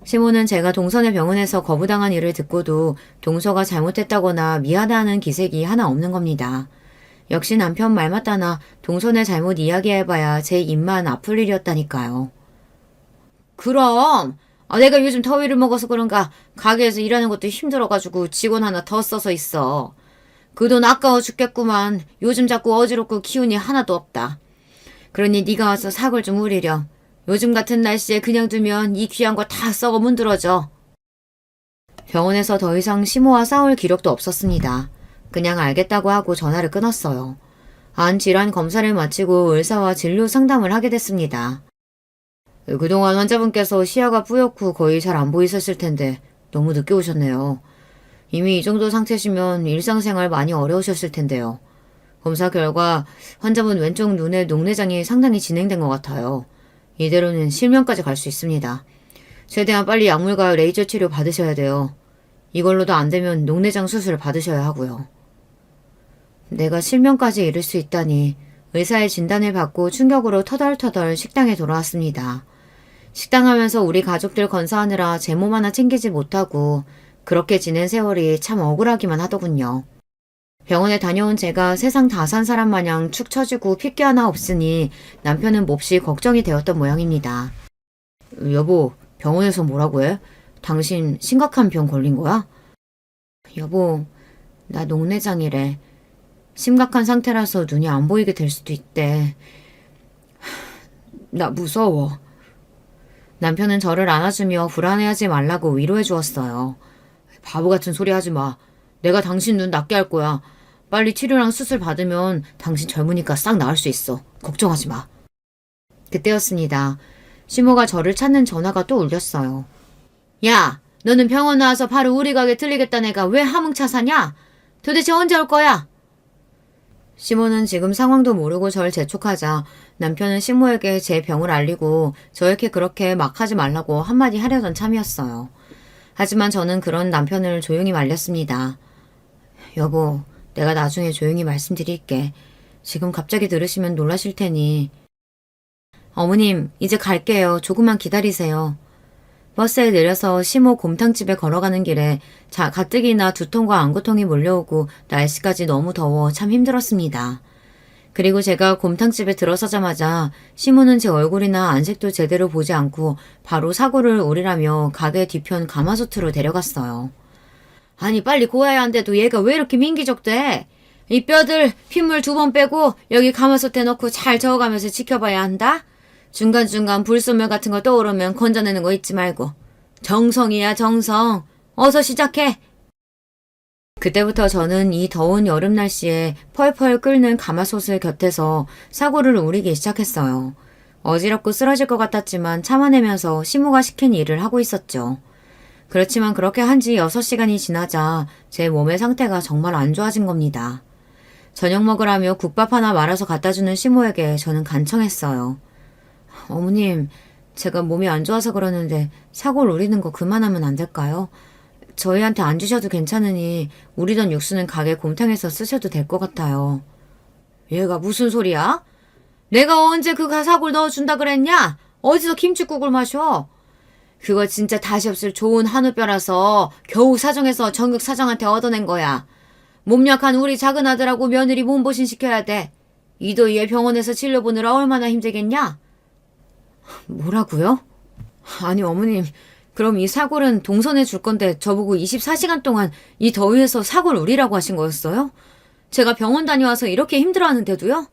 시모는 제가 동선의 병원에서 거부당한 일을 듣고도 동서가 잘못했다거나 미안해하는 기색이 하나 없는 겁니다. 역시 남편 말 맞다나 동선의 잘못 이야기해봐야 제 입만 아플 일이었다니까요. 그럼 내가 요즘 더위를 먹어서 그런가 가게에서 일하는 것도 힘들어가지고 직원 하나 더 써서 있어. 그 돈 아까워 죽겠구만. 요즘 자꾸 어지럽고 기운이 하나도 없다. 그러니 네가 와서 사골 좀 우리렴. 요즘 같은 날씨에 그냥 두면 이 귀한 거 다 썩어 문드러져. 병원에서 더 이상 시모와 싸울 기력도 없었습니다. 그냥 알겠다고 하고 전화를 끊었어요. 안 질환 검사를 마치고 의사와 진료 상담을 하게 됐습니다. 그동안 환자분께서 시야가 뿌옇고 거의 잘 안 보이셨을 텐데 너무 늦게 오셨네요. 이미 이 정도 상태시면 일상생활 많이 어려우셨을 텐데요. 검사 결과 환자분 왼쪽 눈의 녹내장이 상당히 진행된 것 같아요. 이대로는 실명까지 갈 수 있습니다. 최대한 빨리 약물과 레이저 치료 받으셔야 돼요. 이걸로도 안 되면 녹내장 수술을 받으셔야 하고요. 내가 실명까지 이를 수 있다니 의사의 진단을 받고 충격으로 터덜터덜 식당에 돌아왔습니다. 식당하면서 우리 가족들 건사하느라 제 몸 하나 챙기지 못하고 그렇게 지낸 세월이 참 억울하기만 하더군요. 병원에 다녀온 제가 세상 다 산 사람 마냥 축 처지고 핏기 하나 없으니 남편은 몹시 걱정이 되었던 모양입니다. 여보, 병원에서 뭐라고 해? 당신 심각한 병 걸린 거야? 여보, 나 녹내장이래. 심각한 상태라서 눈이 안 보이게 될 수도 있대. 나 무서워. 남편은 저를 안아주며 불안해하지 말라고 위로해 주었어요. 바보 같은 소리 하지 마. 내가 당신 눈 낫게 할 거야. 빨리 치료랑 수술 받으면 당신 젊으니까 싹 나을 수 있어. 걱정하지 마. 그때였습니다. 시모가 저를 찾는 전화가 또 울렸어요. 야, 너는 병원 나와서 바로 우리 가게 들리겠다는 애가 왜 하뭉차 사냐? 도대체 언제 올 거야? 시모는 지금 상황도 모르고 절 재촉하자 남편은 시모에게 제 병을 알리고 저에게 그렇게 막 하지 말라고 한마디 하려던 참이었어요. 하지만 저는 그런 남편을 조용히 말렸습니다. 여보, 내가 나중에 조용히 말씀드릴게. 지금 갑자기 들으시면 놀라실 테니. 어머님, 이제 갈게요. 조금만 기다리세요. 버스에 내려서 시모 곰탕집에 걸어가는 길에 가뜩이나 두통과 안구통이 몰려오고 날씨까지 너무 더워 참 힘들었습니다. 그리고 제가 곰탕집에 들어서자마자 시모는 제 얼굴이나 안색도 제대로 보지 않고 바로 사고를 오리라며 가게 뒤편 가마솥으로 데려갔어요. 아니 빨리 고아야 한데도 얘가 왜 이렇게 민기적대? 이 뼈들 핏물 2번 빼고 여기 가마솥에 넣고 잘 저어가면서 지켜봐야 한다? 중간중간 불순물 같은 거 떠오르면 건져내는 거 잊지 말고. 정성이야 정성. 어서 시작해. 그때부터 저는 이 더운 여름 날씨에 펄펄 끓는 가마솥을 곁에서 사고를 우리기 시작했어요. 어지럽고 쓰러질 것 같았지만 참아내면서 시모가 시킨 일을 하고 있었죠. 그렇지만 그렇게 한 지 6시간이 지나자 제 몸의 상태가 정말 안 좋아진 겁니다. 저녁 먹으라며 국밥 하나 말아서 갖다주는 시모에게 저는 간청했어요. 어머님, 제가 몸이 안 좋아서 그러는데 사골 우리는 거 그만하면 안 될까요? 저희한테 안 주셔도 괜찮으니 우리던 육수는 가게 곰탕에서 쓰셔도 될 것 같아요. 얘가 무슨 소리야? 내가 언제 그 사골 넣어준다 그랬냐? 어디서 김치국을 마셔? 그거 진짜 다시 없을 좋은 한우뼈라서 겨우 사정해서 정육 사장한테 얻어낸 거야. 몸 약한 우리 작은 아들하고 며느리 몸보신 시켜야 돼. 이 더위에 병원에서 진료보느라 얼마나 힘들겠냐? 뭐라고요? 아니 어머님, 그럼 이 사골은 동선해 줄 건데 저보고 24시간 동안 이 더위에서 사골 우리라고 하신 거였어요? 제가 병원 다녀와서 이렇게 힘들어하는데도요?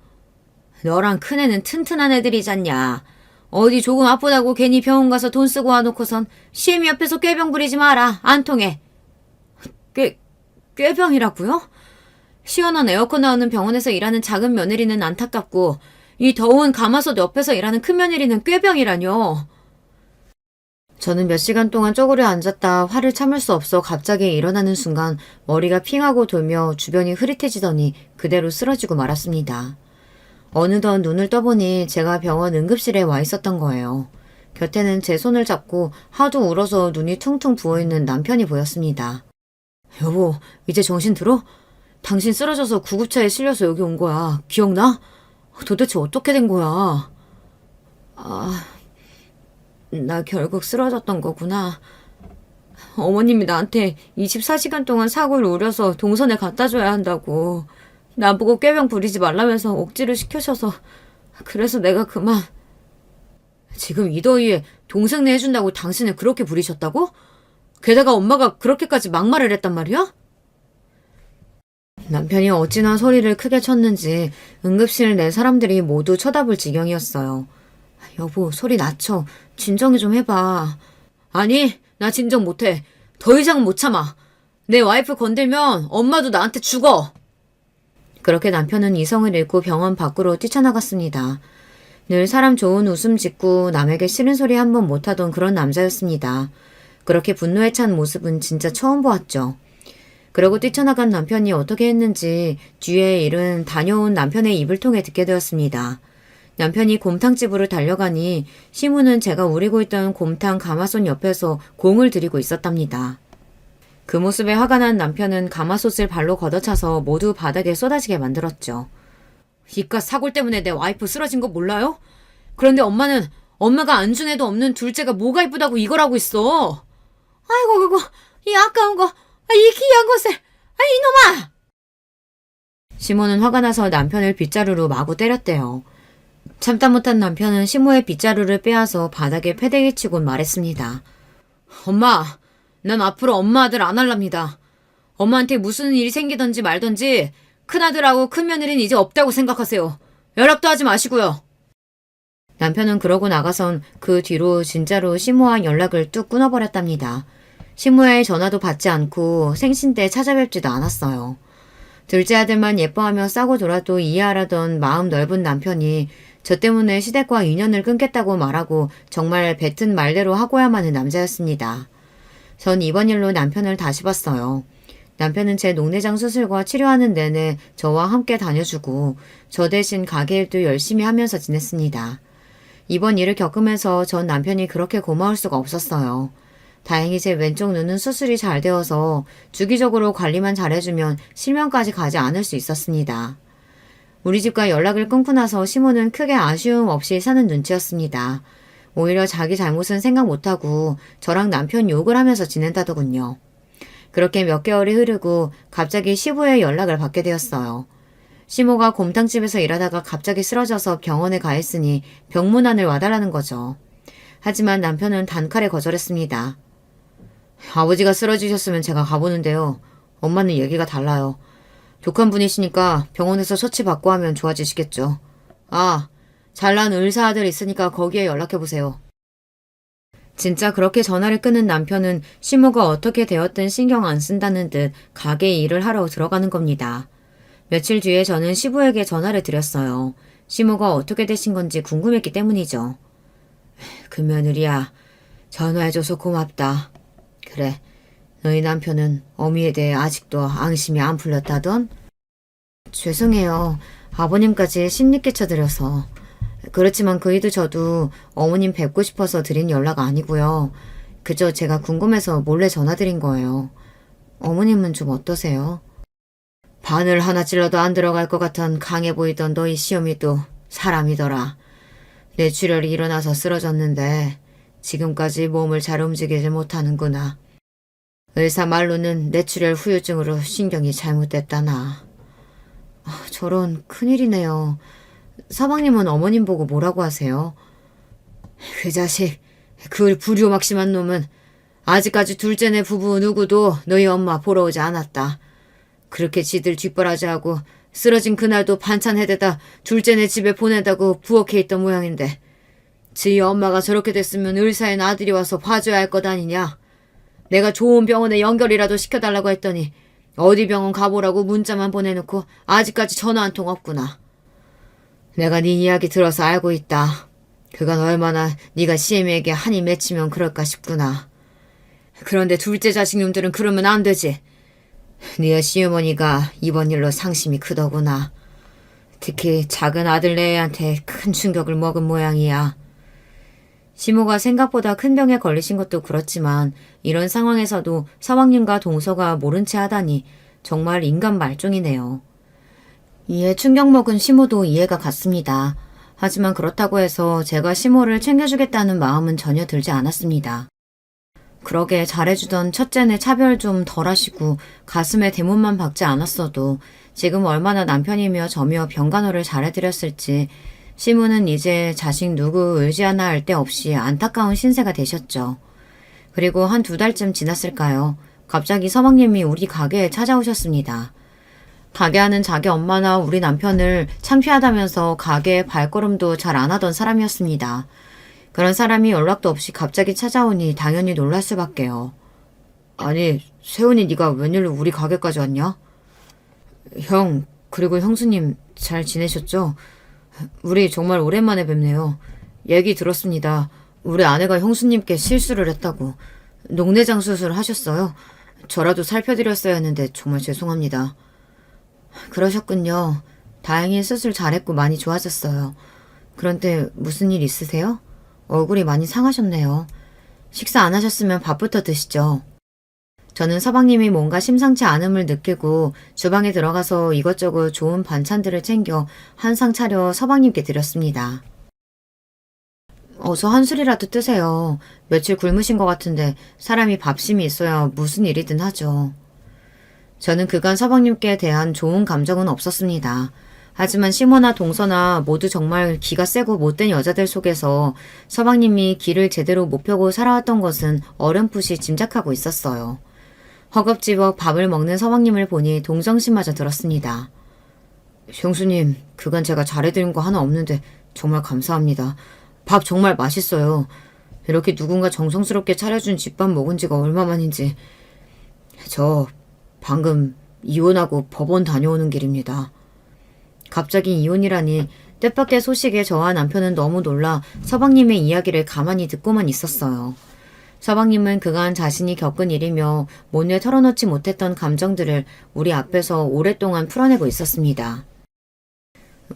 너랑 큰애는 튼튼한 애들이잖냐. 어디 조금 아프다고 괜히 병원 가서 돈 쓰고 와놓고선 시애미 옆에서 꾀병 부리지 마라. 안 통해. 꾀병이라고요? 시원한 에어컨 나오는 병원에서 일하는 작은 며느리는 안타깝고 이 더운 가마솥 옆에서 일하는 큰 며느리는 꾀병이라뇨. 저는 몇 시간 동안 쪼그려 앉았다 화를 참을 수 없어 갑자기 일어나는 순간 머리가 핑하고 돌며 주변이 흐릿해지더니 그대로 쓰러지고 말았습니다. 어느덧 눈을 떠보니 제가 병원 응급실에 와 있었던 거예요. 곁에는 제 손을 잡고 하도 울어서 눈이 퉁퉁 부어있는 남편이 보였습니다. 여보, 이제 정신 들어? 당신 쓰러져서 구급차에 실려서 여기 온 거야. 기억나? 도대체 어떻게 된 거야? 나 결국 쓰러졌던 거구나. 어머님이 나한테 24시간 동안 사골을 우려서 동선에 갖다 줘야 한다고. 나보고 꾀병 부리지 말라면서 억지를 시켜셔서 그래서 내가 그만. 지금 이 더위에 동생네 해준다고 당신을 그렇게 부리셨다고? 게다가 엄마가 그렇게까지 막말을 했단 말이야? 남편이 어찌나 소리를 크게 쳤는지 응급실 내 사람들이 모두 쳐다볼 지경이었어요. 여보, 소리 낮춰. 진정이 좀 해봐. 아니, 나 진정 못해. 더 이상 못 참아. 내 와이프 건들면 엄마도 나한테 죽어. 그렇게 남편은 이성을 잃고 병원 밖으로 뛰쳐나갔습니다. 늘 사람 좋은 웃음 짓고 남에게 싫은 소리 한 번 못하던 그런 남자였습니다. 그렇게 분노에 찬 모습은 진짜 처음 보았죠. 그러고 뛰쳐나간 남편이 어떻게 했는지 뒤에 일은 다녀온 남편의 입을 통해 듣게 되었습니다. 남편이 곰탕집으로 달려가니 시무는 제가 우리고 있던 곰탕 가마솥 옆에서 공을 들이고 있었답니다. 그 모습에 화가 난 남편은 가마솥을 발로 걷어차서 모두 바닥에 쏟아지게 만들었죠. 이깟 사골 때문에 내 와이프 쓰러진 거 몰라요? 그런데 엄마가 안중에도 없는 둘째가 뭐가 이쁘다고 이걸 하고 있어. 아이고 이 아까운 거, 이 귀한 것을, 이놈아! 시모는 화가 나서 남편을 빗자루로 마구 때렸대요. 참다 못한 남편은 시모의 빗자루를 빼앗아 바닥에 패대기 치곤 말했습니다. 엄마, 난 앞으로 엄마 아들 안 할랍니다. 엄마한테 무슨 일이 생기든지 말든지 큰아들하고 큰며느리는 이제 없다고 생각하세요. 연락도 하지 마시고요. 남편은 그러고 나가선 그 뒤로 진짜로 시모와 연락을 뚝 끊어버렸답니다. 시모의 전화도 받지 않고 생신 때 찾아뵙지도 않았어요. 둘째 아들만 예뻐하며 싸고 돌아도 이해하라던 마음 넓은 남편이 저 때문에 시댁과 인연을 끊겠다고 말하고 정말 뱉은 말대로 하고야만 하는 남자였습니다. 전 이번 일로 남편을 다시 봤어요. 남편은 제 녹내장 수술과 치료하는 내내 저와 함께 다녀주고 저 대신 가게 일도 열심히 하면서 지냈습니다. 이번 일을 겪으면서 전 남편이 그렇게 고마울 수가 없었어요. 다행히 제 왼쪽 눈은 수술이 잘 되어서 주기적으로 관리만 잘해주면 실명까지 가지 않을 수 있었습니다. 우리 집과 연락을 끊고 나서 시모는 크게 아쉬움 없이 사는 눈치였습니다. 오히려 자기 잘못은 생각 못하고 저랑 남편 욕을 하면서 지낸다더군요. 그렇게 몇 개월이 흐르고 갑자기 시부의 연락을 받게 되었어요. 시모가 곰탕집에서 일하다가 갑자기 쓰러져서 병원에 가 있으니 병문안을 와달라는 거죠. 하지만 남편은 단칼에 거절했습니다. 아버지가 쓰러지셨으면 제가 가보는데요. 엄마는 얘기가 달라요. 독한 분이시니까 병원에서 처치받고 하면 좋아지시겠죠. 아, 잘난 의사 아들 있으니까 거기에 연락해보세요. 진짜 그렇게 전화를 끊은 남편은 시모가 어떻게 되었든 신경 안 쓴다는 듯 가게 일을 하러 들어가는 겁니다. 며칠 뒤에 저는 시부에게 전화를 드렸어요. 시모가 어떻게 되신 건지 궁금했기 때문이죠. 그 며느리야, 전화해줘서 고맙다. 그래, 너희 남편은 어미에 대해 아직도 앙심이 안 풀렸다던? 죄송해요. 아버님까지 심리 끼쳐드려서. 그렇지만 그이도 저도 어머님 뵙고 싶어서 드린 연락 아니고요. 그저 제가 궁금해서 몰래 전화드린 거예요. 어머님은 좀 어떠세요? 바늘 하나 찔러도 안 들어갈 것 같은 강해 보이던 너희 시어미도 사람이더라. 뇌출혈이 일어나서 쓰러졌는데 지금까지 몸을 잘 움직이지 못하는구나. 의사 말로는 뇌출혈 후유증으로 신경이 잘못됐다나. 저런 큰일이네요. 서방님은 어머님 보고 뭐라고 하세요? 그 자식, 그 불효막심한 놈은 아직까지 둘째네 부부 누구도 너희 엄마 보러 오지 않았다. 그렇게 지들 뒷바라지하고 쓰러진 그날도 반찬 해대다 둘째네 집에 보낸다고 부엌에 있던 모양인데 지희 엄마가 저렇게 됐으면 의사인 아들이 와서 봐줘야 할 것 아니냐. 내가 좋은 병원에 연결이라도 시켜달라고 했더니 어디 병원 가보라고 문자만 보내놓고 아직까지 전화 한 통 없구나. 내가 네 이야기 들어서 알고 있다. 그간 얼마나 네가 시애미에게 한이 맺히면 그럴까 싶구나. 그런데 둘째 자식 놈들은 그러면 안 되지. 네 시어머니가 이번 일로 상심이 크더구나. 특히 작은 아들내한테 큰 충격을 먹은 모양이야. 시모가 생각보다 큰 병에 걸리신 것도 그렇지만 이런 상황에서도 서방님과 동서가 모른 채 하다니 정말 인간 말종이네요. 이에 충격 먹은 시모도 이해가 갔습니다. 하지만 그렇다고 해서 제가 시모를 챙겨주겠다는 마음은 전혀 들지 않았습니다. 그러게 잘해주던 첫째네 차별 좀 덜하시고 가슴에 대못만 박지 않았어도 지금 얼마나 남편이며 저며 병간호를 잘해드렸을지 시모는 이제 자식 누구 의지 하나 할 데 없이 안타까운 신세가 되셨죠. 그리고 한 2달쯤 지났을까요? 갑자기 서방님이 우리 가게에 찾아오셨습니다. 가게 하는 자기 엄마나 우리 남편을 창피하다면서 가게에 발걸음도 잘 안 하던 사람이었습니다. 그런 사람이 연락도 없이 갑자기 찾아오니 당연히 놀랄 수밖에요. 아니, 세훈이 네가 웬일로 우리 가게까지 왔냐? 형, 그리고 형수님 잘 지내셨죠? 우리 정말 오랜만에 뵙네요. 얘기 들었습니다. 우리 아내가 형수님께 실수를 했다고. 녹내장 수술 하셨어요? 저라도 살펴드렸어야 했는데 정말 죄송합니다. 그러셨군요. 다행히 수술 잘했고 많이 좋아졌어요. 그런데 무슨 일 있으세요? 얼굴이 많이 상하셨네요. 식사 안 하셨으면 밥부터 드시죠. 저는 서방님이 뭔가 심상치 않음을 느끼고 주방에 들어가서 이것저것 좋은 반찬들을 챙겨 한 상 차려 서방님께 드렸습니다. 어서 한 술이라도 뜨세요. 며칠 굶으신 것 같은데 사람이 밥심이 있어야 무슨 일이든 하죠. 저는 그간 서방님께 대한 좋은 감정은 없었습니다. 하지만 시모나 동서나 모두 정말 기가 세고 못된 여자들 속에서 서방님이 기를 제대로 못 펴고 살아왔던 것은 어렴풋이 짐작하고 있었어요. 허겁지겁 밥을 먹는 서방님을 보니 동정심마저 들었습니다. 형수님, 그간 제가 잘해드린 거 하나 없는데 정말 감사합니다. 밥 정말 맛있어요. 이렇게 누군가 정성스럽게 차려준 집밥 먹은 지가 얼마만인지. 저 방금 이혼하고 법원 다녀오는 길입니다. 갑자기 이혼이라니 뜻밖의 소식에 저와 남편은 너무 놀라 서방님의 이야기를 가만히 듣고만 있었어요. 서방님은 그간 자신이 겪은 일이며 못내 털어놓지 못했던 감정들을 우리 앞에서 오랫동안 풀어내고 있었습니다.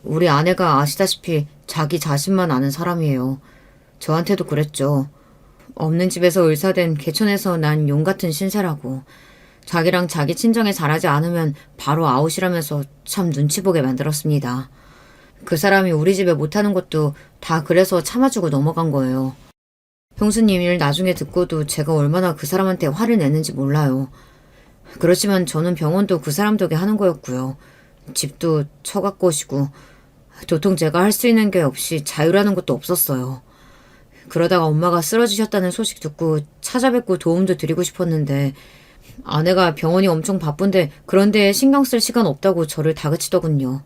우리 아내가 아시다시피 자기 자신만 아는 사람이에요. 저한테도 그랬죠. 없는 집에서 의사된 개천에서 난 용 같은 신세라고. 자기랑 자기 친정에 잘하지 않으면 바로 아웃이라면서 참 눈치 보게 만들었습니다. 그 사람이 우리 집에 못하는 것도 다 그래서 참아주고 넘어간 거예요. 형수님 일 나중에 듣고도 제가 얼마나 그 사람한테 화를 내는지 몰라요. 그렇지만 저는 병원도 그 사람 덕에 하는 거였고요. 집도 처갓곳이고 도통 제가 할 수 있는 게 없이 자유라는 것도 없었어요. 그러다가 엄마가 쓰러지셨다는 소식 듣고 찾아뵙고 도움도 드리고 싶었는데 아내가 병원이 엄청 바쁜데 그런 데에 신경 쓸 시간 없다고 저를 다그치더군요.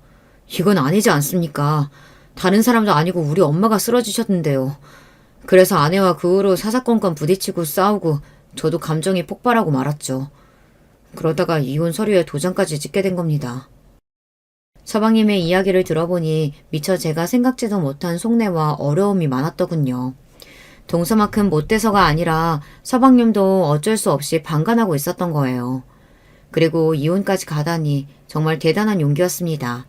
이건 아니지 않습니까? 다른 사람도 아니고 우리 엄마가 쓰러지셨는데요. 그래서 아내와 그 후로 사사건건 부딪히고 싸우고 저도 감정이 폭발하고 말았죠. 그러다가 이혼 서류에 도장까지 찍게 된 겁니다. 서방님의 이야기를 들어보니 미처 제가 생각지도 못한 속내와 어려움이 많았더군요. 동서만큼 못돼서가 아니라 서방님도 어쩔 수 없이 방관하고 있었던 거예요. 그리고 이혼까지 가다니 정말 대단한 용기였습니다.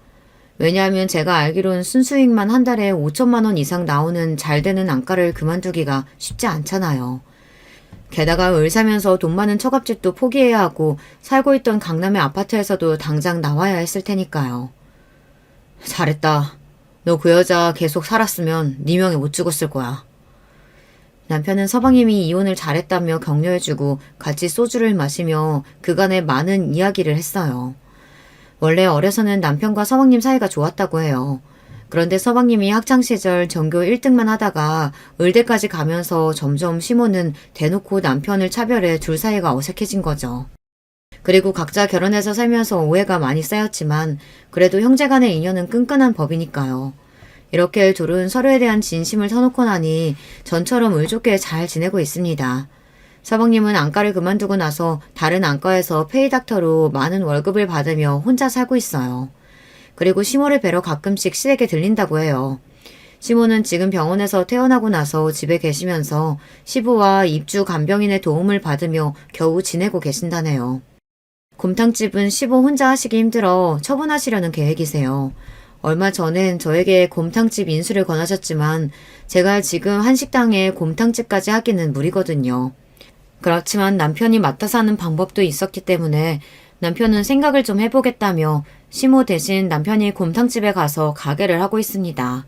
왜냐하면 제가 알기론 순수익만 한 달에 5천만 원 이상 나오는 잘 되는 안과를 그만두기가 쉽지 않잖아요. 게다가 을 사면서 돈 많은 처갓집도 포기해야 하고 살고 있던 강남의 아파트에서도 당장 나와야 했을 테니까요. 잘했다. 너 그 여자 계속 살았으면 네 명에 못 죽었을 거야. 남편은 서방님이 이혼을 잘했다며 격려해주고 같이 소주를 마시며 그간의 많은 이야기를 했어요. 원래 어려서는 남편과 서방님 사이가 좋았다고 해요. 그런데 서방님이 학창시절 전교 1등만 하다가 의대까지 가면서 점점 시모는 대놓고 남편을 차별해 둘 사이가 어색해진 거죠. 그리고 각자 결혼해서 살면서 오해가 많이 쌓였지만 그래도 형제간의 인연은 끈끈한 법이니까요. 이렇게 둘은 서로에 대한 진심을 터놓고 나니 전처럼 의좋게 잘 지내고 있습니다. 서방님은 안과를 그만두고 나서 다른 안과에서 페이닥터로 많은 월급을 받으며 혼자 살고 있어요. 그리고 시모를 뵈러 가끔씩 시댁에 들린다고 해요. 시모는 지금 병원에서 퇴원하고 나서 집에 계시면서 시부와 입주 간병인의 도움을 받으며 겨우 지내고 계신다네요. 곰탕집은 시부 혼자 하시기 힘들어 처분하시려는 계획이세요. 얼마 전엔 저에게 곰탕집 인수를 권하셨지만 제가 지금 한 식당에 곰탕집까지 하기는 무리거든요. 그렇지만 남편이 맡아서 하는 방법도 있었기 때문에 남편은 생각을 좀 해보겠다며 시모 대신 남편이 곰탕집에 가서 가게를 하고 있습니다.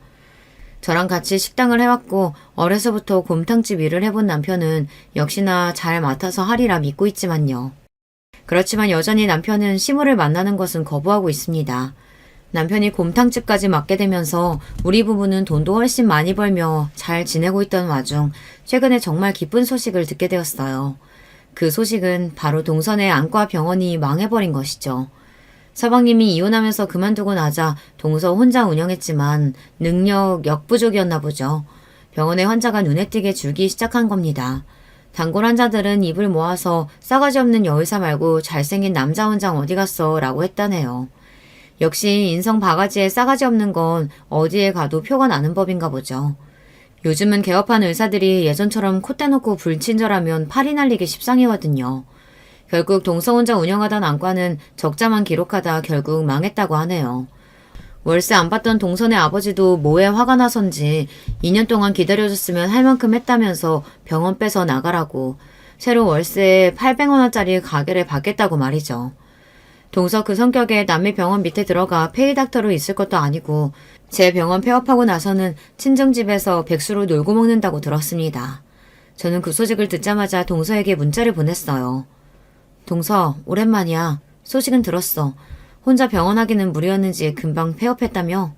저랑 같이 식당을 해왔고 어려서부터 곰탕집 일을 해본 남편은 역시나 잘 맡아서 하리라 믿고 있지만요. 그렇지만 여전히 남편은 시모를 만나는 것은 거부하고 있습니다. 남편이 곰탕집까지 맡게 되면서 우리 부부는 돈도 훨씬 많이 벌며 잘 지내고 있던 와중 최근에 정말 기쁜 소식을 듣게 되었어요. 그 소식은 바로 동선의 안과 병원이 망해버린 것이죠. 서방님이 이혼하면서 그만두고 나자 동서 혼자 운영했지만 능력 역부족이었나 보죠. 병원에 환자가 눈에 띄게 줄기 시작한 겁니다. 단골 환자들은 입을 모아서 싸가지 없는 여의사 말고 잘생긴 남자 원장 어디 갔어? 라고 했다네요. 역시 인성 바가지에 싸가지 없는 건 어디에 가도 표가 나는 법인가 보죠. 요즘은 개업한 의사들이 예전처럼 콧대 놓고 불친절하면 팔이 날리기 십상이거든요. 결국 동서 혼자 운영하던 안과는 적자만 기록하다 결국 망했다고 하네요. 월세 안 받던 동선의 아버지도 뭐에 화가 나선지 2년 동안 기다려줬으면 할 만큼 했다면서 병원 빼서 나가라고 새로 월세에 800원짜리 가게를 받겠다고 말이죠. 동서 그 성격에 남의 병원 밑에 들어가 페이닥터로 있을 것도 아니고 제 병원 폐업하고 나서는 친정집에서 백수로 놀고 먹는다고 들었습니다. 저는 그 소식을 듣자마자 동서에게 문자를 보냈어요. 동서, 오랜만이야. 소식은 들었어. 혼자 병원 하기는 무리였는지 금방 폐업했다며?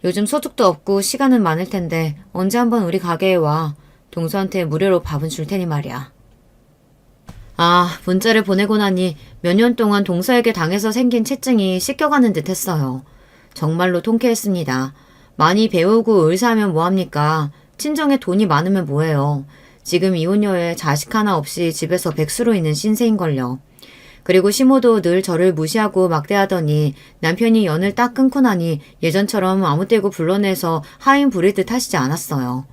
요즘 소득도 없고 시간은 많을 텐데 언제 한번 우리 가게에 와. 동서한테 무료로 밥은 줄 테니 말이야. 문자를 보내고 나니 몇 년 동안 동서에게 당해서 생긴 채증이 씻겨가는 듯 했어요. 정말로 통쾌했습니다. 많이 배우고 의사하면 뭐합니까? 친정에 돈이 많으면 뭐해요. 지금 이혼녀에 자식 하나 없이 집에서 백수로 있는 신세인걸요. 그리고 시모도 늘 저를 무시하고 막대하더니 남편이 연을 딱 끊고 나니 예전처럼 아무 때고 불러내서 하인 부리듯 하시지 않았어요.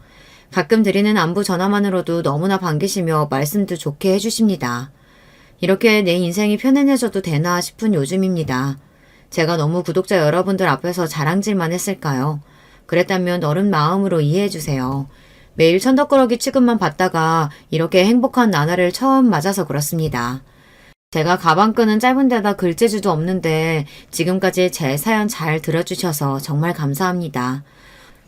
가끔 드리는 안부 전화만으로도 너무나 반기시며 말씀도 좋게 해주십니다. 이렇게 내 인생이 편안해져도 되나 싶은 요즘입니다. 제가 너무 구독자 여러분들 앞에서 자랑질만 했을까요? 그랬다면 어른 마음으로 이해해주세요. 매일 천덕꾸러기 취급만 받다가 이렇게 행복한 나날을 처음 맞아서 그렇습니다. 제가 가방끈은 짧은 데다 글재주도 없는데 지금까지 제 사연 잘 들어주셔서 정말 감사합니다.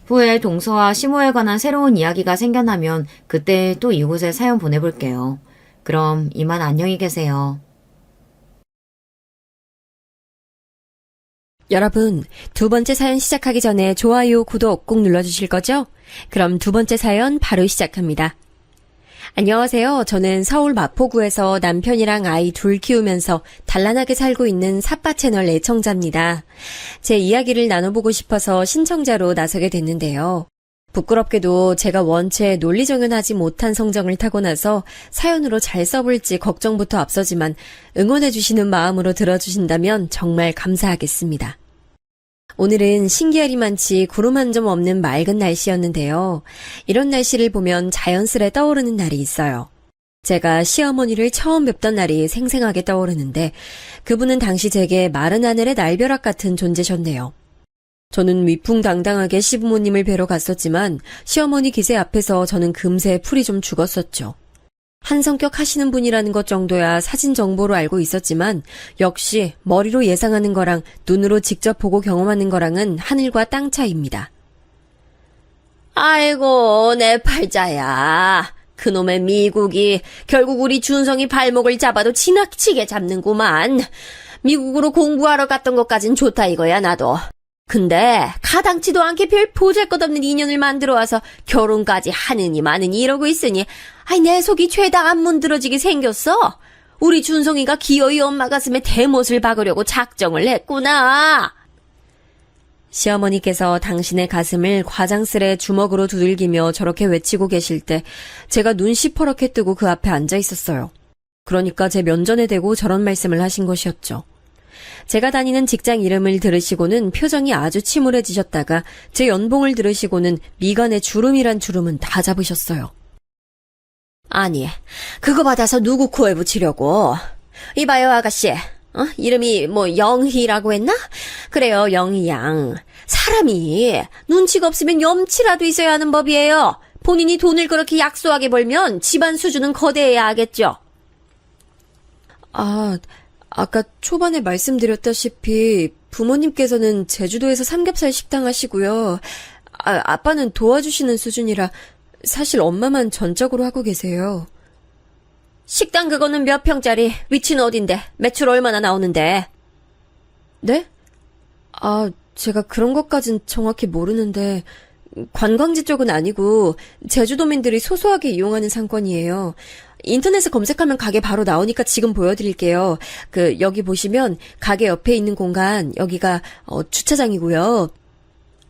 후에 동서와 시모에 관한 새로운 이야기가 생겨나면 그때 또 이곳에 사연 보내볼게요. 그럼 이만 안녕히 계세요. 여러분, 두 번째 사연 시작하기 전에 좋아요, 구독 꼭 눌러주실 거죠? 그럼 두 번째 사연 바로 시작합니다. 안녕하세요. 저는 서울 마포구에서 남편이랑 아이 둘 키우면서 단란하게 살고 있는 삿바 채널 애청자입니다. 제 이야기를 나눠보고 싶어서 신청자로 나서게 됐는데요. 부끄럽게도 제가 원체 논리정연하지 못한 성정을 타고 나서 사연으로 잘 써볼지 걱정부터 앞서지만 응원해주시는 마음으로 들어주신다면 정말 감사하겠습니다. 오늘은 신기하리만치 구름 한 점 없는 맑은 날씨였는데요. 이런 날씨를 보면 자연스레 떠오르는 날이 있어요. 제가 시어머니를 처음 뵙던 날이 생생하게 떠오르는데 그분은 당시 제게 마른 하늘의 날벼락 같은 존재셨네요. 저는 위풍당당하게 시부모님을 뵈러 갔었지만 시어머니 기세 앞에서 저는 금세 풀이 좀 죽었었죠. 한 성격 하시는 분이라는 것 정도야 사진 정보로 알고 있었지만 역시 머리로 예상하는 거랑 눈으로 직접 보고 경험하는 거랑은 하늘과 땅 차이입니다. 아이고 내 팔자야. 그놈의 미국이 결국 우리 준성이 발목을 잡아도 지나치게 잡는구만. 미국으로 공부하러 갔던 것까진 좋다 이거야 나도. 근데 가당치도 않게 별 보잘것없는 인연을 만들어와서 결혼까지 하느니 마느니 이러고 있으니 아이 내 속이 죄다 안 문드러지게 생겼어. 우리 준성이가 기어이 엄마 가슴에 대못을 박으려고 작정을 했구나. 시어머니께서 당신의 가슴을 과장스레 주먹으로 두들기며 저렇게 외치고 계실 때 제가 눈 시퍼렇게 뜨고 그 앞에 앉아 있었어요. 그러니까 제 면전에 대고 저런 말씀을 하신 것이었죠. 제가 다니는 직장 이름을 들으시고는 표정이 아주 침울해지셨다가 제 연봉을 들으시고는 미간에 주름이란 주름은 다 잡으셨어요. 아니, 그거 받아서 누구 코에 붙이려고? 이봐요 아가씨, 이름이 뭐 영희라고 했나? 그래요 영희 양. 사람이 눈치가 없으면 염치라도 있어야 하는 법이에요. 본인이 돈을 그렇게 약소하게 벌면 집안 수준은 거대해야 하겠죠. 아까 초반에 말씀드렸다시피 부모님께서는 제주도에서 삼겹살 식당 하시고요. 아빠는 도와주시는 수준이라 사실 엄마만 전적으로 하고 계세요. 식당 그거는 몇 평짜리? 위치는 어딘데? 매출 얼마나 나오는데? 네? 제가 그런 것까진 정확히 모르는데 관광지 쪽은 아니고 제주도민들이 소소하게 이용하는 상권이에요. 인터넷에 검색하면 가게 바로 나오니까 지금 보여드릴게요. 여기 보시면 가게 옆에 있는 공간, 여기가 주차장이고요.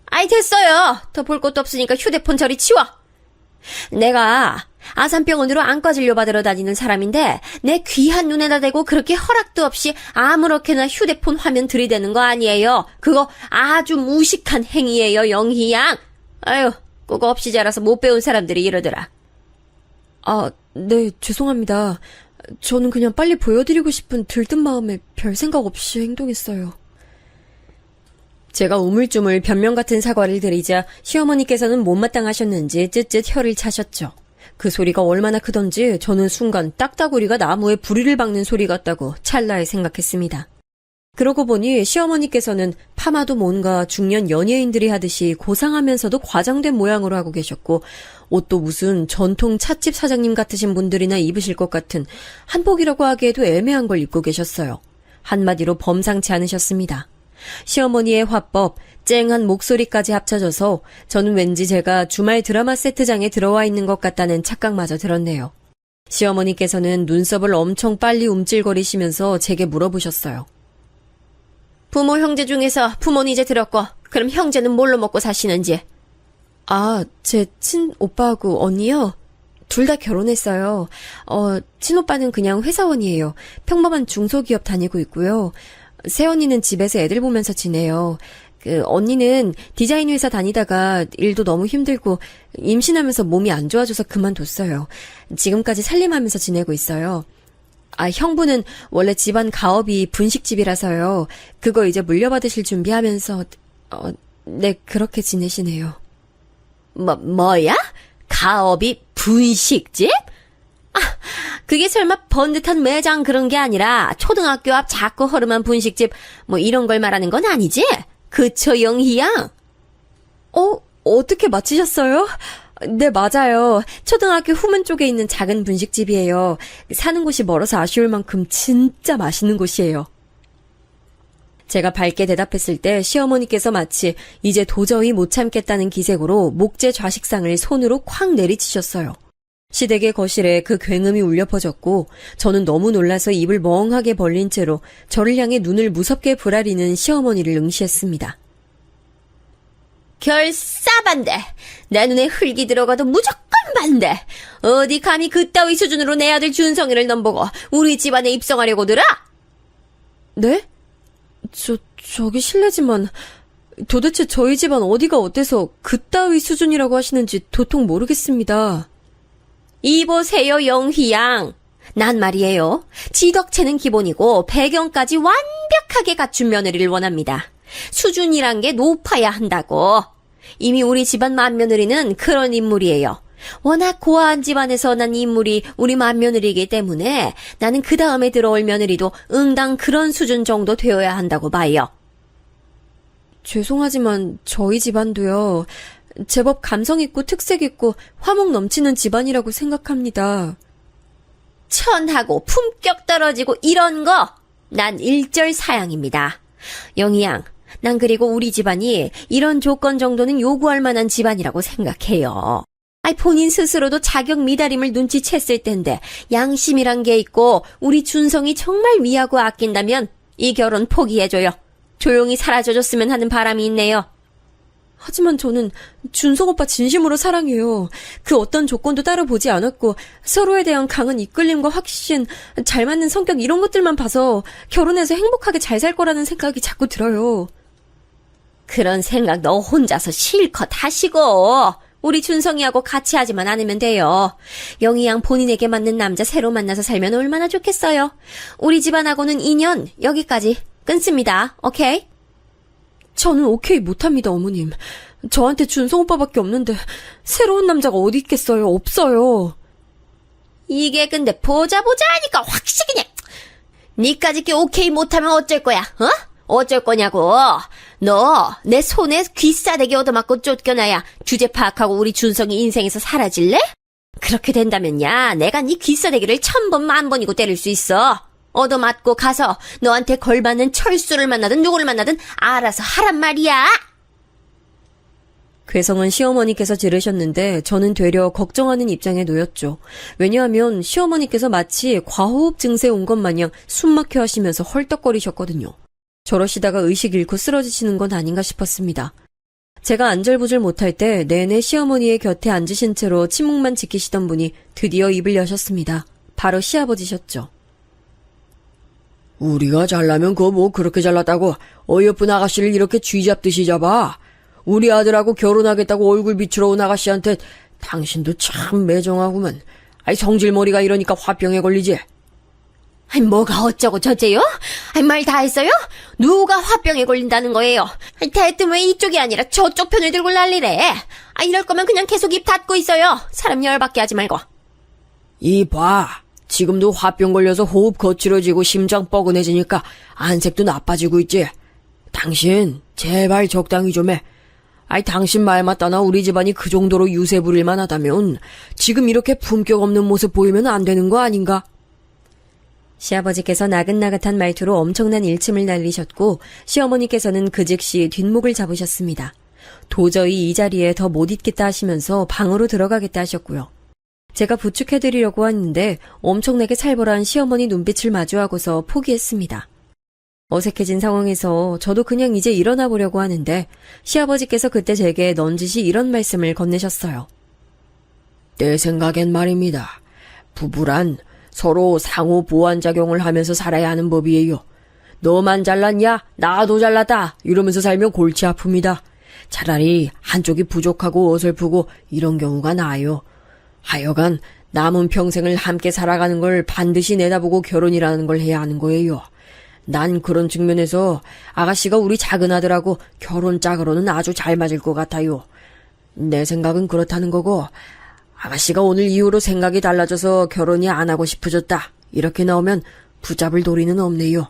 아이 됐어요. 더 볼 것도 없으니까 휴대폰 저리 치워. 내가 아산병원으로 안과 진료 받으러 다니는 사람인데 내 귀한 눈에다 대고 그렇게 허락도 없이 아무렇게나 휴대폰 화면 들이대는 거 아니에요. 그거 아주 무식한 행위예요 영희 양. 아유 그거 없이 자라서 못 배운 사람들이 이러더라. 네, 죄송합니다. 저는 그냥 빨리 보여드리고 싶은 들뜬 마음에 별 생각 없이 행동했어요. 제가 우물쭈물 변명 같은 사과를 드리자 시어머니께서는 못마땅하셨는지 쯧쯧 혀를 차셨죠. 그 소리가 얼마나 크던지 저는 순간 딱따구리가 나무에 부리를 박는 소리 같다고 찰나에 생각했습니다. 그러고 보니 시어머니께서는 파마도 뭔가 중년 연예인들이 하듯이 고상하면서도 과장된 모양으로 하고 계셨고 옷도 무슨 전통 찻집 사장님 같으신 분들이나 입으실 것 같은 한복이라고 하기에도 애매한 걸 입고 계셨어요. 한마디로 범상치 않으셨습니다. 시어머니의 화법, 쨍한 목소리까지 합쳐져서 저는 왠지 제가 주말 드라마 세트장에 들어와 있는 것 같다는 착각마저 들었네요. 시어머니께서는 눈썹을 엄청 빨리 움찔거리시면서 제게 물어보셨어요. 부모 형제 중에서 부모는 이제 들었고 그럼 형제는 뭘로 먹고 사시는지? 제 친오빠하고 언니요? 둘 다 결혼했어요. 친오빠는 그냥 회사원이에요. 평범한 중소기업 다니고 있고요. 새언니는 집에서 애들 보면서 지내요. 언니는 디자인 회사 다니다가 일도 너무 힘들고 임신하면서 몸이 안 좋아져서 그만뒀어요. 지금까지 살림하면서 지내고 있어요. 형부는 원래 집안 가업이 분식집이라서요. 그거 이제 물려받으실 준비하면서, 네, 그렇게 지내시네요. 뭐야? 가업이 분식집? 그게 설마 번듯한 매장 그런 게 아니라 초등학교 앞 작고 허름한 분식집 뭐 이런 걸 말하는 건 아니지? 그쵸, 영희야? 어떻게 맞히셨어요? 네, 맞아요. 초등학교 후문 쪽에 있는 작은 분식집이에요. 사는 곳이 멀어서 아쉬울 만큼 진짜 맛있는 곳이에요. 제가 밝게 대답했을 때 시어머니께서 마치 이제 도저히 못 참겠다는 기색으로 목재 좌식상을 손으로 콱 내리치셨어요. 시댁의 거실에 그 굉음이 울려 퍼졌고 저는 너무 놀라서 입을 멍하게 벌린 채로 저를 향해 눈을 무섭게 부라리는 시어머니를 응시했습니다. 결사반대. 내 눈에 흙이 들어가도 무조건 반대. 어디 감히 그따위 수준으로 내 아들 준성이를 넘보고 우리 집안에 입성하려고 들어? 네? 저기 실례지만 도대체 저희 집안 어디가 어때서 그따위 수준이라고 하시는지 도통 모르겠습니다. 이보세요, 영희양. 난 말이에요. 지덕체는 기본이고 배경까지 완벽하게 갖춘 며느리를 원합니다. 수준이란 게 높아야 한다고. 이미 우리 집안 맏며느리는 그런 인물이에요. 워낙 고아한 집안에서 난 인물이 우리 맏며느리이기 때문에 나는 그 다음에 들어올 며느리도 응당 그런 수준 정도 되어야 한다고 봐요. 죄송하지만 저희 집안도요. 제법 감성 있고 특색 있고 화목 넘치는 집안이라고 생각합니다. 천하고 품격 떨어지고 이런 거 난 일절 사양입니다. 영희양, 난 그리고 우리 집안이 이런 조건 정도는 요구할 만한 집안이라고 생각해요. 본인 스스로도 자격 미달임을 눈치챘을 텐데 양심이란 게 있고 우리 준성이 정말 위하고 아낀다면 이 결혼 포기해줘요. 조용히 사라져줬으면 하는 바람이 있네요. 하지만 저는 준성 오빠 진심으로 사랑해요. 그 어떤 조건도 따로 보지 않았고 서로에 대한 강한 이끌림과 확신, 잘 맞는 성격 이런 것들만 봐서 결혼해서 행복하게 잘 살 거라는 생각이 자꾸 들어요. 그런 생각 너 혼자서 실컷 하시고 우리 준성이하고 같이 하지만 않으면 돼요. 영희양 본인에게 맞는 남자 새로 만나서 살면 얼마나 좋겠어요. 우리 집안하고는 2년 여기까지 끊습니다. 오케이? 저는 오케이 못합니다, 어머님. 저한테 준성 오빠밖에 없는데 새로운 남자가 어디 있겠어요? 없어요. 이게 근데 보자 하니까 확실히 그냥 니까지 게 오케이 못하면 어쩔 거야? 어쩔 거냐고. 너 내 손에 귀싸대기 얻어맞고 쫓겨나야 주제 파악하고 우리 준성이 인생에서 사라질래? 그렇게 된다면야 내가 네 귀싸대기를 1000번 만번이고 때릴 수 있어. 얻어맞고 가서 너한테 걸맞는 철수를 만나든 누구를 만나든 알아서 하란 말이야. 괴성은 시어머니께서 지르셨는데 저는 되려 걱정하는 입장에 놓였죠. 왜냐하면 시어머니께서 마치 과호흡 증세 온 것 마냥 숨막혀 하시면서 헐떡거리셨거든요. 저러시다가 의식 잃고 쓰러지시는 건 아닌가 싶었습니다. 제가 안절부절 못할 때 내내 시어머니의 곁에 앉으신 채로 침묵만 지키시던 분이 드디어 입을 여셨습니다. 바로 시아버지셨죠. 우리가 잘나면 그거 뭐 그렇게 잘났다고 어여쁜 아가씨를 이렇게 쥐잡듯이 잡아. 우리 아들하고 결혼하겠다고 얼굴 비추러 온 아가씨한테 당신도 참 매정하구만. 성질머리가 이러니까 화병에 걸리지. 뭐가 어쩌고 저쩌요? 말 다 했어요? 누가 화병에 걸린다는 거예요? 대뜸 왜 이쪽이 아니라 저쪽 편을 들고 난리래? 이럴 거면 그냥 계속 입 닫고 있어요. 사람 열받게 하지 말고. 이봐. 지금도 화병 걸려서 호흡 거칠어지고 심장 뻐근해지니까 안색도 나빠지고 있지. 당신 제발 적당히 좀 해. 당신 말 맞다나 우리 집안이 그 정도로 유세 부릴만 하다면 지금 이렇게 품격 없는 모습 보이면 안 되는 거 아닌가? 시아버지께서 나긋나긋한 말투로 엄청난 일침을 날리셨고 시어머니께서는 그 즉시 뒷목을 잡으셨습니다. 도저히 이 자리에 더 못 있겠다 하시면서 방으로 들어가겠다 하셨고요. 제가 부축해드리려고 했는데 엄청나게 살벌한 시어머니 눈빛을 마주하고서 포기했습니다. 어색해진 상황에서 저도 그냥 이제 일어나 보려고 하는데 시아버지께서 그때 제게 넌지시 이런 말씀을 건네셨어요. 내 생각엔 말입니다. 부부란 서로 상호 보완작용을 하면서 살아야 하는 법이에요. 너만 잘났냐? 나도 잘났다. 이러면서 살면 골치 아픕니다. 차라리 한쪽이 부족하고 어설프고 이런 경우가 나아요. 하여간 남은 평생을 함께 살아가는 걸 반드시 내다보고 결혼이라는 걸 해야 하는 거예요. 난 그런 측면에서 아가씨가 우리 작은 아들하고 결혼 짝으로는 아주 잘 맞을 것 같아요. 내 생각은 그렇다는 거고, 아가씨가 오늘 이후로 생각이 달라져서 결혼이 안 하고 싶어졌다. 이렇게 나오면 붙잡을 도리는 없네요.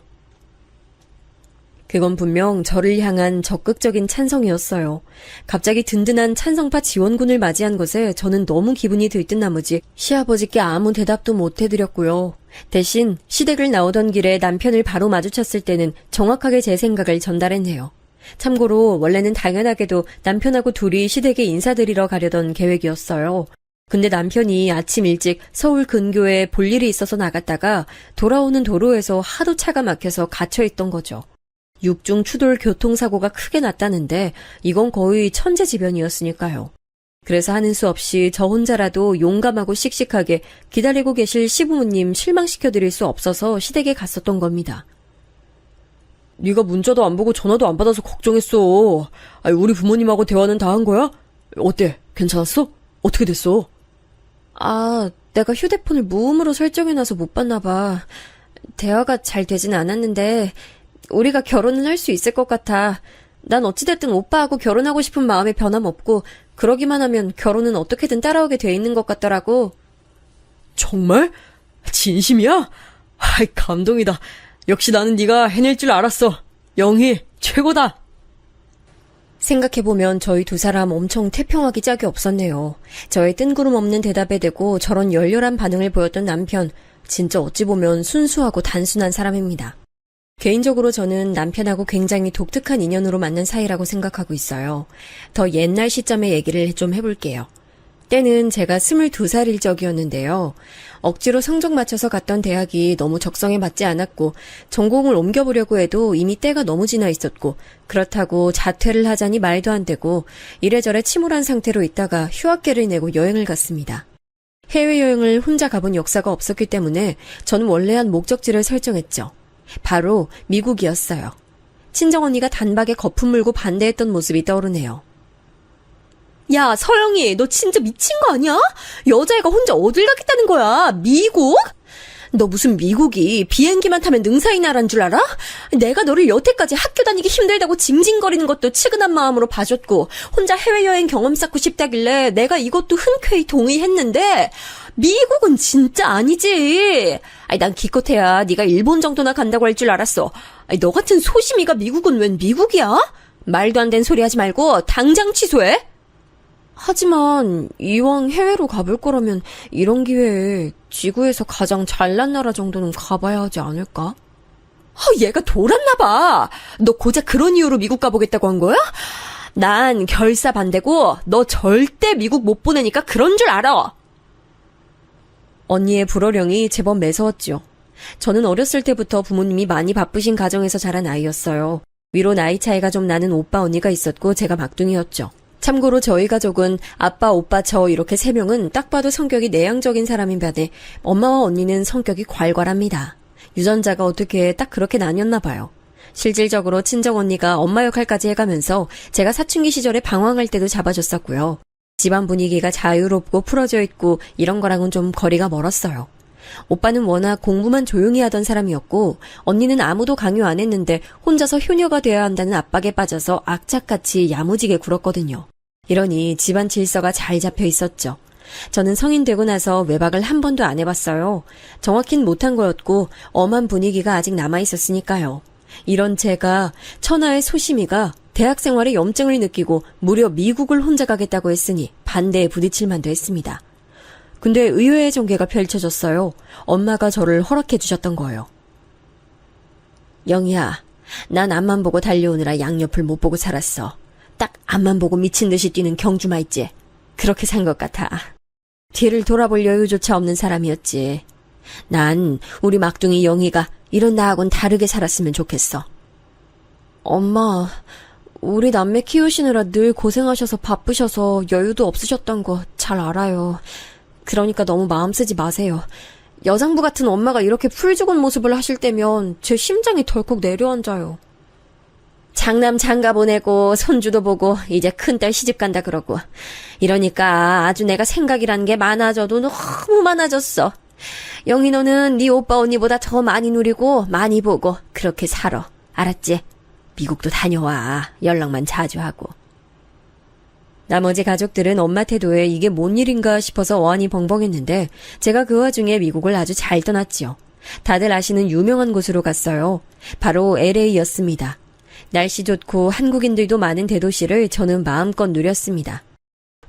그건 분명 저를 향한 적극적인 찬성이었어요. 갑자기 든든한 찬성파 지원군을 맞이한 것에 저는 너무 기분이 들뜬 나머지 시아버지께 아무 대답도 못 해드렸고요. 대신 시댁을 나오던 길에 남편을 바로 마주쳤을 때는 정확하게 제 생각을 전달했네요. 참고로 원래는 당연하게도 남편하고 둘이 시댁에 인사드리러 가려던 계획이었어요. 근데 남편이 아침 일찍 서울 근교에 볼 일이 있어서 나갔다가 돌아오는 도로에서 하도 차가 막혀서 갇혀있던 거죠. 육중 추돌 교통사고가 크게 났다는데 이건 거의 천재지변이었으니까요. 그래서 하는 수 없이 저 혼자라도 용감하고 씩씩하게 기다리고 계실 시부모님 실망시켜드릴 수 없어서 시댁에 갔었던 겁니다. 네가 문자도 안 보고 전화도 안 받아서 걱정했어. 아니, 우리 부모님하고 대화는 다 한 거야? 어때? 괜찮았어? 어떻게 됐어? 내가 휴대폰을 무음으로 설정해놔서 못 봤나 봐. 대화가 잘 되진 않았는데 우리가 결혼은 할 수 있을 것 같아. 난 어찌됐든 오빠하고 결혼하고 싶은 마음에 변함없고 그러기만 하면 결혼은 어떻게든 따라오게 돼 있는 것 같더라고. 정말? 진심이야? 아이, 감동이다. 역시 나는 네가 해낼 줄 알았어. 영희, 최고다. 생각해보면 저희 두 사람 엄청 태평하기 짝이 없었네요. 저의 뜬구름 없는 대답에 대고 저런 열렬한 반응을 보였던 남편, 진짜 어찌 보면 순수하고 단순한 사람입니다. 개인적으로 저는 남편하고 굉장히 독특한 인연으로 만난 사이라고 생각하고 있어요. 더 옛날 시점의 얘기를 좀 해볼게요. 때는 제가 22살일 적이었는데요. 억지로 성적 맞춰서 갔던 대학이 너무 적성에 맞지 않았고 전공을 옮겨보려고 해도 이미 때가 너무 지나 있었고 그렇다고 자퇴를 하자니 말도 안 되고 이래저래 침울한 상태로 있다가 휴학계를 내고 여행을 갔습니다. 해외여행을 혼자 가본 역사가 없었기 때문에 저는 원래 한 목적지를 설정했죠. 바로 미국이었어요. 친정언니가 단박에 거품 물고 반대했던 모습이 떠오르네요. 야, 서영이, 너 진짜 미친 거 아니야? 여자애가 혼자 어딜 가겠다는 거야? 미국? 너 무슨 미국이 비행기만 타면 능사의 나라인 줄 알아? 내가 너를 여태까지 학교 다니기 힘들다고 징징거리는 것도 측은한 마음으로 봐줬고 혼자 해외여행 경험 쌓고 싶다길래 내가 이것도 흔쾌히 동의했는데 미국은 진짜 아니지. 난 기껏해야 네가 일본 정도나 간다고 할 줄 알았어. 너 같은 소심이가 미국은 웬 미국이야? 말도 안 되는 소리 하지 말고 당장 취소해. 하지만 이왕 해외로 가볼 거라면 이런 기회에 지구에서 가장 잘난 나라 정도는 가봐야 하지 않을까? 얘가 돌았나 봐. 너 고작 그런 이유로 미국 가보겠다고 한 거야? 난 결사 반대고 너 절대 미국 못 보내니까 그런 줄 알아. 언니의 불호령이 제법 매서웠죠. 저는 어렸을 때부터 부모님이 많이 바쁘신 가정에서 자란 아이였어요. 위로 나이 차이가 좀 나는 오빠 언니가 있었고 제가 막둥이였죠. 참고로 저희 가족은 아빠, 오빠, 저 이렇게 세 명은 딱 봐도 성격이 내향적인 사람인 반에 엄마와 언니는 성격이 괄괄합니다. 유전자가 어떻게 딱 그렇게 나뉘었나 봐요. 실질적으로 친정언니가 엄마 역할까지 해가면서 제가 사춘기 시절에 방황할 때도 잡아줬었고요. 집안 분위기가 자유롭고 풀어져 있고 이런 거랑은 좀 거리가 멀었어요. 오빠는 워낙 공부만 조용히 하던 사람이었고 언니는 아무도 강요 안 했는데 혼자서 효녀가 되어야 한다는 압박에 빠져서 악착같이 야무지게 굴었거든요. 이러니 집안 질서가 잘 잡혀 있었죠. 저는 성인 되고 나서 외박을 한 번도 안 해봤어요. 정확히는 못한 거였고 엄한 분위기가 아직 남아있었으니까요. 이런 제가 천하의 소심이가 대학 생활에 염증을 느끼고 무려 미국을 혼자 가겠다고 했으니 반대에 부딪힐 만도 했습니다. 근데 의외의 전개가 펼쳐졌어요. 엄마가 저를 허락해 주셨던 거예요. 영희야, 난 앞만 보고 달려오느라 양옆을 못 보고 살았어. 딱 앞만 보고 미친 듯이 뛰는 경주마 있지? 그렇게 산 것 같아. 뒤를 돌아볼 여유조차 없는 사람이었지. 난 우리 막둥이 영희가 이런 나하고는 다르게 살았으면 좋겠어. 엄마, 우리 남매 키우시느라 늘 고생하셔서 바쁘셔서 여유도 없으셨던 거 잘 알아요. 그러니까 너무 마음 쓰지 마세요. 여장부 같은 엄마가 이렇게 풀 죽은 모습을 하실 때면 제 심장이 덜컥 내려앉아요. 장남 장가 보내고 손주도 보고 이제 큰딸 시집간다 그러고 이러니까 아주 내가 생각이란 게 많아져도 너무 많아졌어. 영희 너는 네 오빠 언니보다 더 많이 누리고 많이 보고 그렇게 살아. 알았지? 미국도 다녀와. 연락만 자주 하고. 나머지 가족들은 엄마 태도에 이게 뭔 일인가 싶어서 어안이 벙벙했는데 제가 그 와중에 미국을 아주 잘 떠났지요. 다들 아시는 유명한 곳으로 갔어요. 바로 LA였습니다. 날씨 좋고 한국인들도 많은 대도시를 저는 마음껏 누렸습니다.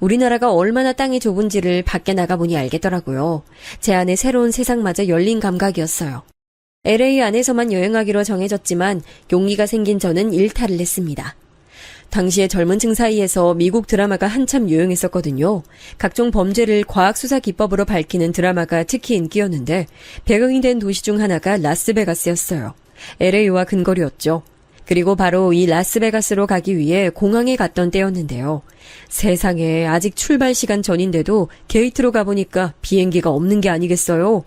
우리나라가 얼마나 땅이 좁은지를 밖에 나가보니 알겠더라고요. 제 안에 새로운 세상마저 열린 감각이었어요. LA 안에서만 여행하기로 정해졌지만 용기가 생긴 저는 일탈을 했습니다. 당시에 젊은 층 사이에서 미국 드라마가 한참 유행했었거든요. 각종 범죄를 과학수사 기법으로 밝히는 드라마가 특히 인기였는데 배경이 된 도시 중 하나가 라스베가스였어요. LA와 근거리였죠. 그리고 바로 이 라스베가스로 가기 위해 공항에 갔던 때였는데요. 세상에 아직 출발 시간 전인데도 게이트로 가보니까 비행기가 없는 게 아니겠어요.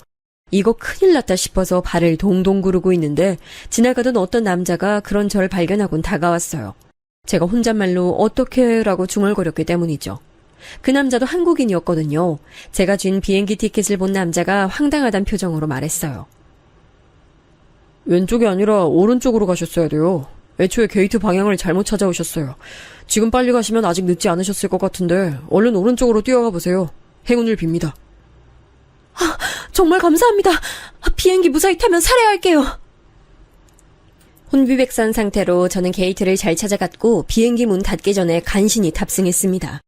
이거 큰일 났다 싶어서 발을 동동 구르고 있는데 지나가던 어떤 남자가 그런 절 발견하곤 다가왔어요. 제가 혼잣말로 어떻게 라고 중얼거렸기 때문이죠. 그 남자도 한국인이었거든요. 제가 쥔 비행기 티켓을 본 남자가 황당하단 표정으로 말했어요. 왼쪽이 아니라 오른쪽으로 가셨어야 돼요. 애초에 게이트 방향을 잘못 찾아오셨어요. 지금 빨리 가시면 아직 늦지 않으셨을 것 같은데 얼른 오른쪽으로 뛰어가 보세요. 행운을 빕니다. 정말 감사합니다. 비행기 무사히 타면 살해할게요. 혼비백산 상태로 저는 게이트를 잘 찾아갔고 비행기 문 닫기 전에 간신히 탑승했습니다.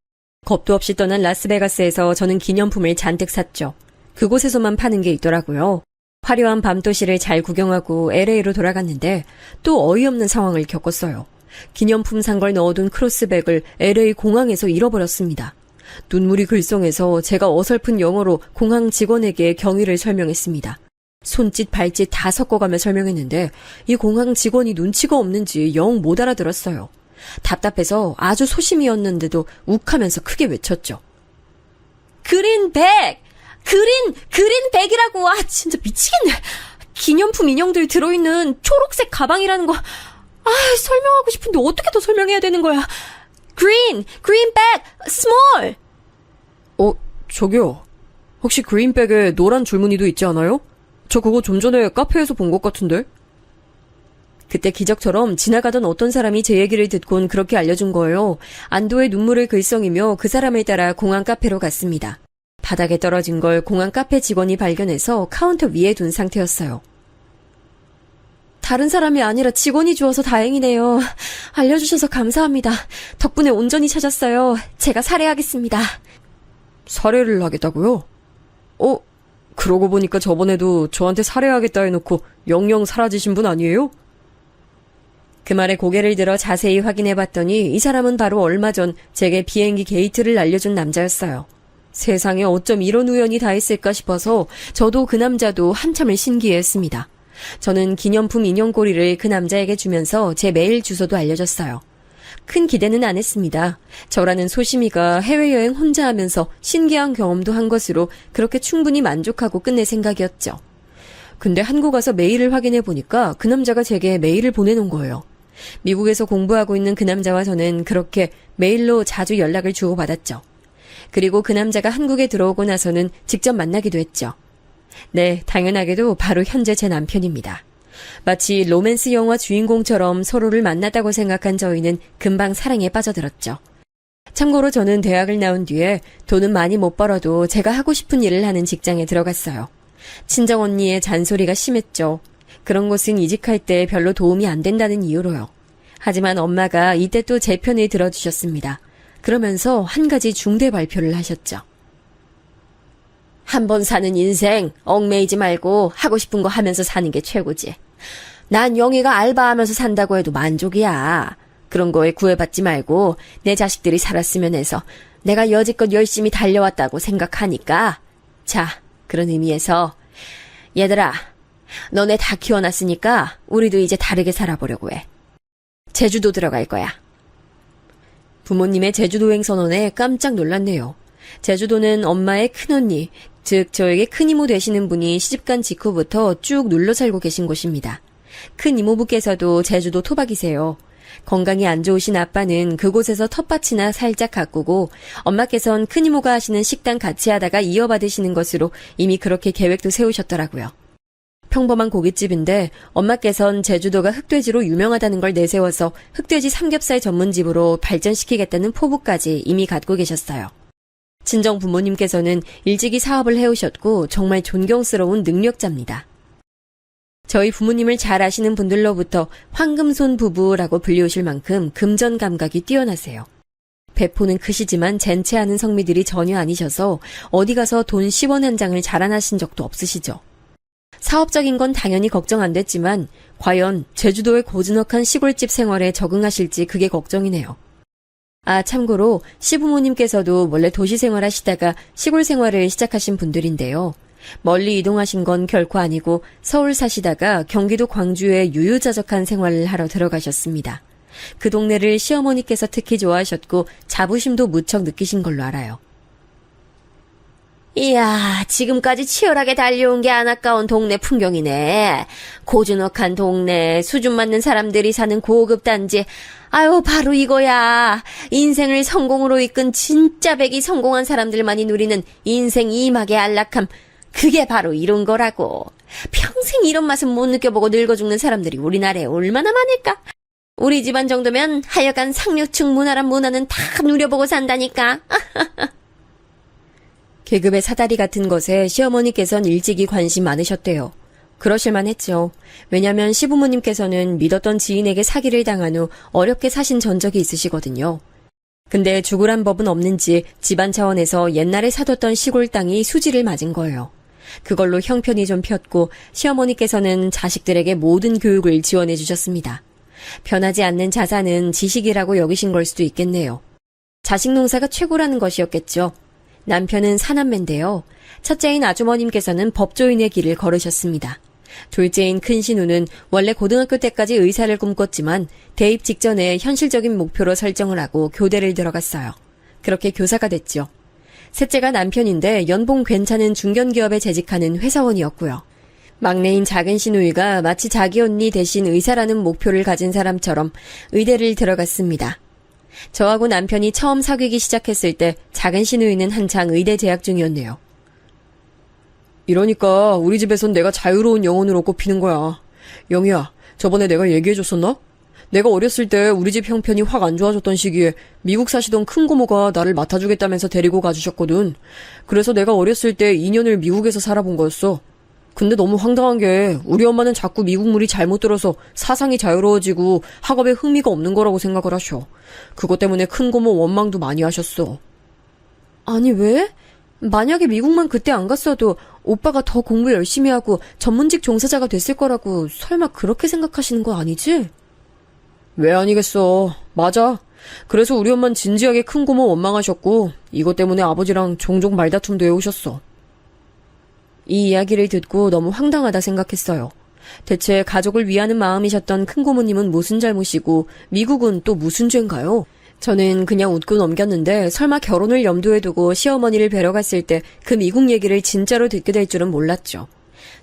겁도 없이 떠난 라스베가스에서 저는 기념품을 잔뜩 샀죠. 그곳에서만 파는 게 있더라고요. 화려한 밤도시를 잘 구경하고 LA로 돌아갔는데 또 어이없는 상황을 겪었어요. 기념품 산 걸 넣어둔 크로스백을 LA 공항에서 잃어버렸습니다. 눈물이 글썽해서 제가 어설픈 영어로 공항 직원에게 경위를 설명했습니다. 손짓 발짓 다 섞어가며 설명했는데 이 공항 직원이 눈치가 없는지 영 못 알아들었어요. 답답해서 아주 소심이었는데도 욱하면서 크게 외쳤죠. 그린백! 그린백이라고! 아, 진짜 미치겠네. 기념품 인형들 들어있는 초록색 가방이라는 거. 설명하고 싶은데 어떻게 더 설명해야 되는 거야. 그린백, 스몰! 저기요. 혹시 그린백에 노란 줄무늬도 있지 않아요? 저 그거 좀 전에 카페에서 본 것 같은데? 그때 기적처럼 지나가던 어떤 사람이 제 얘기를 듣곤 그렇게 알려준 거예요. 안도의 눈물을 글썽이며 그 사람을 따라 공항 카페로 갔습니다. 바닥에 떨어진 걸 공항 카페 직원이 발견해서 카운터 위에 둔 상태였어요. 다른 사람이 아니라 직원이 주어서 다행이네요. 알려주셔서 감사합니다. 덕분에 온전히 찾았어요. 제가 살해하겠습니다. 살해를 하겠다고요? 그러고 보니까 저번에도 저한테 살해하겠다 해놓고 영영 사라지신 분 아니에요? 그 말에 고개를 들어 자세히 확인해봤더니 이 사람은 바로 얼마 전 제게 비행기 게이트를 알려준 남자였어요. 세상에 어쩜 이런 우연이 다 있을까 싶어서 저도 그 남자도 한참을 신기해했습니다. 저는 기념품 인형꼬리를 그 남자에게 주면서 제 메일 주소도 알려줬어요. 큰 기대는 안 했습니다. 저라는 소심이가 해외여행 혼자 하면서 신기한 경험도 한 것으로 그렇게 충분히 만족하고 끝낼 생각이었죠. 근데 한국 와서 메일을 확인해보니까 그 남자가 제게 메일을 보내놓은 거예요. 미국에서 공부하고 있는 그 남자와 저는 그렇게 메일로 자주 연락을 주고받았죠. 그리고 그 남자가 한국에 들어오고 나서는 직접 만나기도 했죠. 네, 당연하게도 바로 현재 제 남편입니다. 마치 로맨스 영화 주인공처럼 서로를 만났다고 생각한 저희는 금방 사랑에 빠져들었죠. 참고로 저는 대학을 나온 뒤에 돈은 많이 못 벌어도 제가 하고 싶은 일을 하는 직장에 들어갔어요. 친정언니의 잔소리가 심했죠. 그런 곳은 이직할 때 별로 도움이 안 된다는 이유로요. 하지만 엄마가 이때 또 제 편을 들어주셨습니다. 그러면서 한 가지 중대 발표를 하셨죠. 한 번 사는 인생 얽매이지 말고 하고 싶은 거 하면서 사는 게 최고지. 난 영희가 알바하면서 산다고 해도 만족이야. 그런 거에 구애받지 말고 내 자식들이 살았으면 해서 내가 여지껏 열심히 달려왔다고 생각하니까. 자, 그런 의미에서 얘들아, 너네 다 키워놨으니까 우리도 이제 다르게 살아보려고 해. 제주도 들어갈 거야. 부모님의 제주도행 선언에 깜짝 놀랐네요. 제주도는 엄마의 큰언니, 즉 저에게 큰 이모 되시는 분이 시집간 직후부터 쭉 눌러 살고 계신 곳입니다. 큰 이모부께서도 제주도 토박이세요. 건강이 안 좋으신 아빠는 그곳에서 텃밭이나 살짝 가꾸고 엄마께선 큰 이모가 하시는 식당 같이 하다가 이어받으시는 것으로 이미 그렇게 계획도 세우셨더라고요. 평범한 고깃집인데 엄마께선 제주도가 흑돼지로 유명하다는 걸 내세워서 흑돼지 삼겹살 전문집으로 발전시키겠다는 포부까지 이미 갖고 계셨어요. 친정 부모님께서는 일찍이 사업을 해오셨고 정말 존경스러운 능력자입니다. 저희 부모님을 잘 아시는 분들로부터 황금손 부부라고 불리우실 만큼 금전 감각이 뛰어나세요. 배포는 크시지만 젠체하는 성미들이 전혀 아니셔서 어디 가서 돈 10원 한 장을 자랑하신 적도 없으시죠. 사업적인 건 당연히 걱정 안 됐지만 과연 제주도의 고즈넉한 시골집 생활에 적응하실지 그게 걱정이네요. 아, 참고로 시부모님께서도 원래 도시 생활하시다가 시골 생활을 시작하신 분들인데요. 멀리 이동하신 건 결코 아니고 서울 사시다가 경기도 광주에 유유자적한 생활을 하러 들어가셨습니다. 그 동네를 시어머니께서 특히 좋아하셨고 자부심도 무척 느끼신 걸로 알아요. 이야, 지금까지 치열하게 달려온 게 안 아까운 동네 풍경이네. 고즈넉한 동네, 수준 맞는 사람들이 사는 고급 단지. 아유, 바로 이거야. 인생을 성공으로 이끈 진짜 백이 성공한 사람들만이 누리는 인생 이막의 안락함. 그게 바로 이런 거라고. 평생 이런 맛은 못 느껴보고 늙어 죽는 사람들이 우리나라에 얼마나 많을까? 우리 집안 정도면 하여간 상류층 문화란 문화는 다 누려보고 산다니까. 계급의 사다리 같은 것에 시어머니께선 일찍이 관심 많으셨대요. 그러실만 했죠. 왜냐면 시부모님께서는 믿었던 지인에게 사기를 당한 후 어렵게 사신 전적이 있으시거든요. 근데 죽으란 법은 없는지 집안 차원에서 옛날에 사뒀던 시골 땅이 수지를 맞은 거예요. 그걸로 형편이 좀 폈고 시어머니께서는 자식들에게 모든 교육을 지원해 주셨습니다. 변하지 않는 자산은 지식이라고 여기신 걸 수도 있겠네요. 자식 농사가 최고라는 것이었겠죠. 남편은 사남매인데요. 첫째인 아주머님께서는 법조인의 길을 걸으셨습니다. 둘째인 큰 신우는 원래 고등학교 때까지 의사를 꿈꿨지만 대입 직전에 현실적인 목표로 설정을 하고 교대를 들어갔어요. 그렇게 교사가 됐죠. 셋째가 남편인데 연봉 괜찮은 중견기업에 재직하는 회사원이었고요. 막내인 작은 신우이가 마치 자기 언니 대신 의사라는 목표를 가진 사람처럼 의대를 들어갔습니다. 저하고 남편이 처음 사귀기 시작했을 때 작은 신우이는 한창 의대 재학 중이었네요. 이러니까 우리 집에선 내가 자유로운 영혼으로 꼽히는 거야. 영희야, 저번에 내가 얘기해줬었나? 내가 어렸을 때 우리 집 형편이 확 안 좋아졌던 시기에 미국 사시던 큰 고모가 나를 맡아주겠다면서 데리고 가주셨거든. 그래서 내가 어렸을 때 2년을 미국에서 살아본 거였어. 근데 너무 황당한 게 우리 엄마는 자꾸 미국 물이 잘못 들어서 사상이 자유로워지고 학업에 흥미가 없는 거라고 생각을 하셔. 그것 때문에 큰 고모 원망도 많이 하셨어. 아니 왜? 만약에 미국만 그때 안 갔어도 오빠가 더 공부 열심히 하고 전문직 종사자가 됐을 거라고 설마 그렇게 생각하시는 거 아니지? 왜 아니겠어. 맞아. 그래서 우리 엄마는 진지하게 큰 고모 원망하셨고 이것 때문에 아버지랑 종종 말다툼도 해오셨어. 이 이야기를 듣고 너무 황당하다 생각했어요. 대체 가족을 위하는 마음이셨던 큰고모님은 무슨 잘못이고 미국은 또 무슨 죄인가요? 저는 그냥 웃고 넘겼는데 설마 결혼을 염두에 두고 시어머니를 뵈러 갔을 때 그 미국 얘기를 진짜로 듣게 될 줄은 몰랐죠.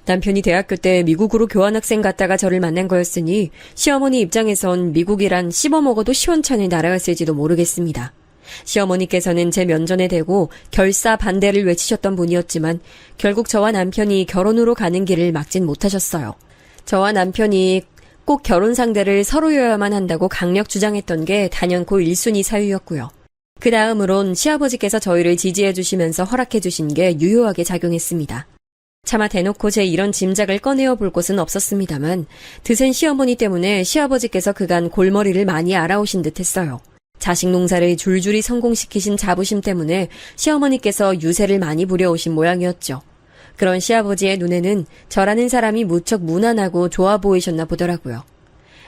남편이 대학교 때 미국으로 교환학생 갔다가 저를 만난 거였으니 시어머니 입장에선 미국이란 씹어먹어도 시원찮을 나라였을지도 모르겠습니다. 시어머니께서는 제 면전에 대고 결사 반대를 외치셨던 분이었지만 결국 저와 남편이 결혼으로 가는 길을 막진 못하셨어요. 저와 남편이 꼭 결혼 상대를 서로여야만 한다고 강력 주장했던 게 단연코 1순위 사유였고요. 그 다음으론 시아버지께서 저희를 지지해 주시면서 허락해 주신 게 유효하게 작용했습니다. 차마 대놓고 제 이런 짐작을 꺼내어 볼 곳은 없었습니다만 드센 시어머니 때문에 시아버지께서 그간 골머리를 많이 알아오신 듯 했어요. 자식 농사를 줄줄이 성공시키신 자부심 때문에 시어머니께서 유세를 많이 부려오신 모양이었죠. 그런 시아버지의 눈에는 저라는 사람이 무척 무난하고 좋아 보이셨나 보더라고요.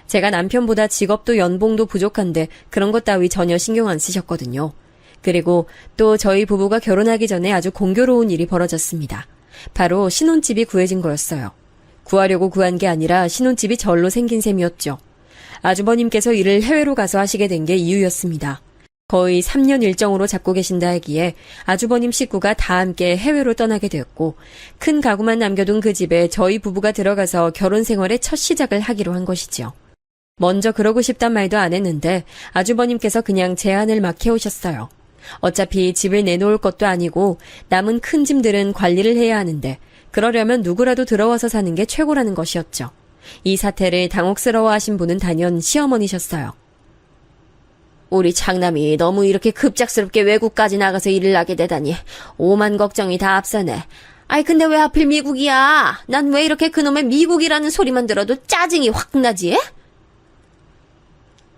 제가 남편보다 직업도 연봉도 부족한데 그런 것 따위 전혀 신경 안 쓰셨거든요. 그리고 또 저희 부부가 결혼하기 전에 아주 공교로운 일이 벌어졌습니다. 바로 신혼집이 구해진 거였어요. 구하려고 구한 게 아니라 신혼집이 절로 생긴 셈이었죠. 아주버님께서 일을 해외로 가서 하시게 된 게 이유였습니다. 거의 3년 일정으로 잡고 계신다 하기에 아주버님 식구가 다 함께 해외로 떠나게 되었고 큰 가구만 남겨둔 그 집에 저희 부부가 들어가서 결혼 생활의 첫 시작을 하기로 한 것이죠. 먼저 그러고 싶단 말도 안 했는데 아주버님께서 그냥 제안을 막 해오셨어요. 어차피 집을 내놓을 것도 아니고 남은 큰 짐들은 관리를 해야 하는데 그러려면 누구라도 들어와서 사는 게 최고라는 것이었죠. 이 사태를 당혹스러워하신 분은 단연 시어머니셨어요. 우리 장남이 너무 이렇게 급작스럽게 외국까지 나가서 일을 하게 되다니 오만 걱정이 다 앞서네. 아이 근데 왜 하필 미국이야? 난 왜 이렇게 그놈의 미국이라는 소리만 들어도 짜증이 확 나지?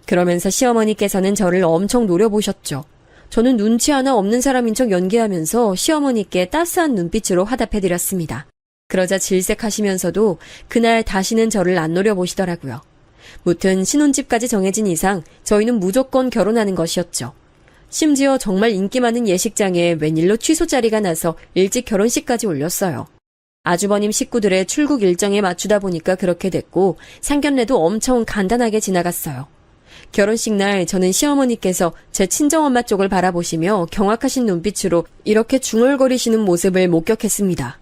그러면서 시어머니께서는 저를 엄청 노려보셨죠. 저는 눈치 하나 없는 사람인 척 연기하면서 시어머니께 따스한 눈빛으로 화답해드렸습니다. 그러자 질색하시면서도 그날 다시는 저를 안 노려보시더라고요. 무튼 신혼집까지 정해진 이상 저희는 무조건 결혼하는 것이었죠. 심지어 정말 인기 많은 예식장에 웬일로 취소 자리가 나서 일찍 결혼식까지 올렸어요. 아주버님 식구들의 출국 일정에 맞추다 보니까 그렇게 됐고 상견례도 엄청 간단하게 지나갔어요. 결혼식 날 저는 시어머니께서 제 친정엄마 쪽을 바라보시며 경악하신 눈빛으로 이렇게 중얼거리시는 모습을 목격했습니다.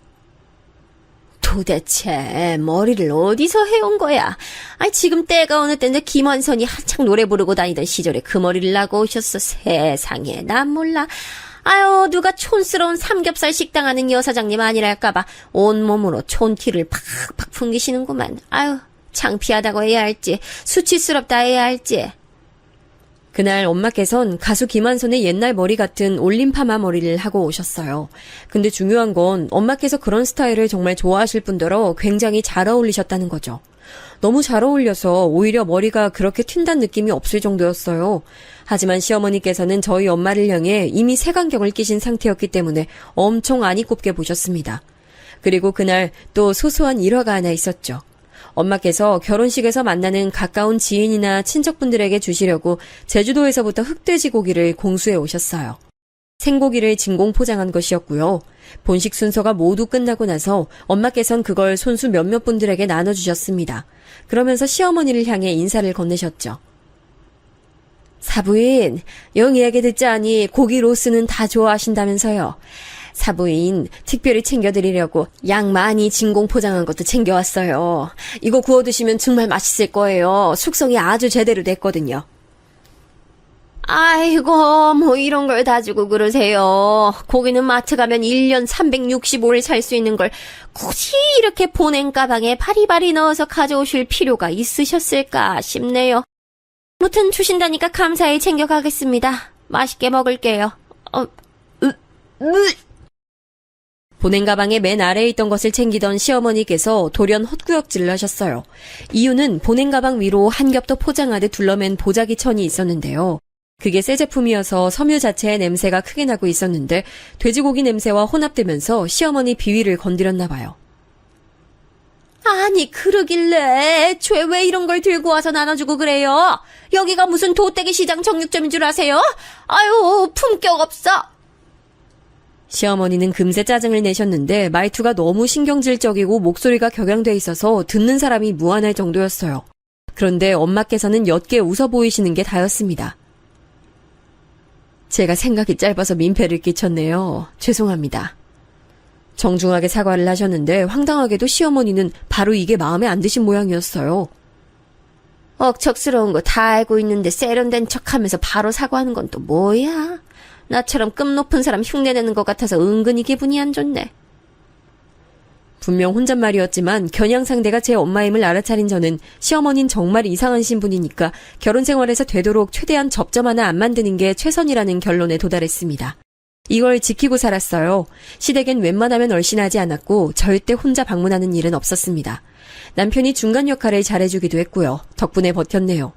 도대체 머리를 어디서 해온 거야? 아니 지금 때가 어느 때인데 김원선이 한창 노래 부르고 다니던 시절에 그 머리를 나고 오셨어. 세상에 난 몰라. 아유 누가 촌스러운 삼겹살 식당 하는 여사장님 아니랄까봐 온몸으로 촌티를 팍팍 풍기시는구만. 아유 창피하다고 해야 할지 수치스럽다 해야 할지. 그날 엄마께선 가수 김한선의 옛날 머리 같은 올림 파마 머리를 하고 오셨어요. 근데 중요한 건 엄마께서 그런 스타일을 정말 좋아하실 뿐더러 굉장히 잘 어울리셨다는 거죠. 너무 잘 어울려서 오히려 머리가 그렇게 튄다는 느낌이 없을 정도였어요. 하지만 시어머니께서는 저희 엄마를 향해 이미 색안경을 끼신 상태였기 때문에 엄청 안이 곱게 보셨습니다. 그리고 그날 또 소소한 일화가 하나 있었죠. 엄마께서 결혼식에서 만나는 가까운 지인이나 친척분들에게 주시려고 제주도에서부터 흑돼지 고기를 공수해 오셨어요. 생고기를 진공 포장한 것이었고요. 본식 순서가 모두 끝나고 나서 엄마께선 그걸 손수 몇몇 분들에게 나눠주셨습니다. 그러면서 시어머니를 향해 인사를 건네셨죠. 사부인, 영희에게 듣자하니 고기 로스는 다 좋아하신다면서요. 사부인 특별히 챙겨드리려고 양 많이 진공 포장한 것도 챙겨왔어요. 이거 구워 드시면 정말 맛있을 거예요. 숙성이 아주 제대로 됐거든요. 아이고 뭐 이런 걸 다 주고 그러세요. 고기는 마트 가면 1년 365일 살 수 있는 걸 굳이 이렇게 보냉 가방에 바리바리 넣어서 가져오실 필요가 있으셨을까 싶네요. 무튼 주신다니까 감사히 챙겨가겠습니다. 맛있게 먹을게요. 보냉 가방의 맨 아래에 있던 것을 챙기던 시어머니께서 돌연 헛구역질을 하셨어요. 이유는 보냉 가방 위로 한 겹 더 포장하듯 둘러맨 보자기 천이 있었는데요. 그게 새 제품이어서 섬유 자체의 냄새가 크게 나고 있었는데 돼지고기 냄새와 혼합되면서 시어머니 비위를 건드렸나 봐요. 아니 그러길래 애초에 왜 이런 걸 들고 와서 나눠주고 그래요? 여기가 무슨 도떼기 시장 정육점인 줄 아세요? 아유 품격 없어. 시어머니는 금세 짜증을 내셨는데 말투가 너무 신경질적이고 목소리가 격양돼 있어서 듣는 사람이 무안할 정도였어요. 그런데 엄마께서는 옅게 웃어 보이시는 게 다였습니다. 제가 생각이 짧아서 민폐를 끼쳤네요. 죄송합니다. 정중하게 사과를 하셨는데 황당하게도 시어머니는 바로 이게 마음에 안 드신 모양이었어요. 억척스러운 거 다 알고 있는데 세련된 척하면서 바로 사과하는 건 또 뭐야? 나처럼 급 높은 사람 흉내내는 것 같아서 은근히 기분이 안 좋네. 분명 혼잣말이었지만 겨냥 상대가 제 엄마임을 알아차린 저는 시어머니는 정말 이상한 신분이니까 결혼 생활에서 되도록 최대한 접점 하나 안 만드는 게 최선이라는 결론에 도달했습니다. 이걸 지키고 살았어요. 시댁엔 웬만하면 얼씬하지 않았고 절대 혼자 방문하는 일은 없었습니다. 남편이 중간 역할을 잘해주기도 했고요. 덕분에 버텼네요.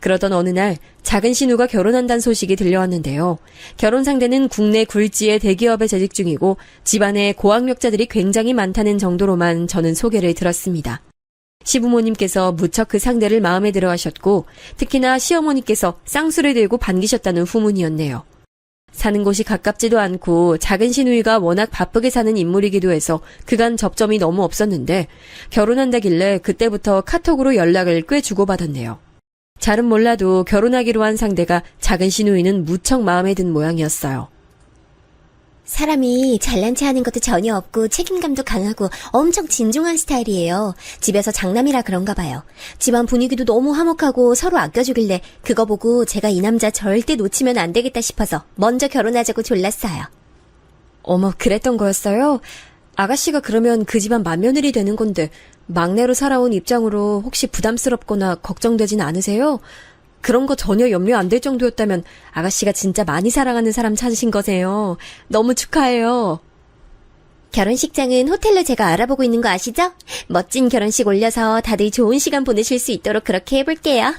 그러던 어느 날 작은 신우가 결혼한다는 소식이 들려왔는데요. 결혼 상대는 국내 굴지의 대기업에 재직 중이고 집안에 고학력자들이 굉장히 많다는 정도로만 저는 소개를 들었습니다. 시부모님께서 무척 그 상대를 마음에 들어 하셨고 특히나 시어머니께서 쌍수를 들고 반기셨다는 후문이었네요. 사는 곳이 가깝지도 않고 작은 시누이가 워낙 바쁘게 사는 인물이기도 해서 그간 접점이 너무 없었는데 결혼한다길래 그때부터 카톡으로 연락을 꽤 주고받았네요. 잘은 몰라도 결혼하기로 한 상대가 작은 시누이는 무척 마음에 든 모양이었어요. 사람이 잘난 체 하는 것도 전혀 없고 책임감도 강하고 엄청 진중한 스타일이에요. 집에서 장남이라 그런가 봐요. 집안 분위기도 너무 화목하고 서로 아껴주길래 그거 보고 제가 이 남자 절대 놓치면 안 되겠다 싶어서 먼저 결혼하자고 졸랐어요. 어머, 그랬던 거였어요? 아가씨가 그러면 그 집안 맏며느리 되는 건데 막내로 살아온 입장으로 혹시 부담스럽거나 걱정되진 않으세요? 그런 거 전혀 염려 안 될 정도였다면 아가씨가 진짜 많이 사랑하는 사람 찾으신 거세요. 너무 축하해요. 결혼식장은 호텔로 제가 알아보고 있는 거 아시죠? 멋진 결혼식 올려서 다들 좋은 시간 보내실 수 있도록 그렇게 해볼게요.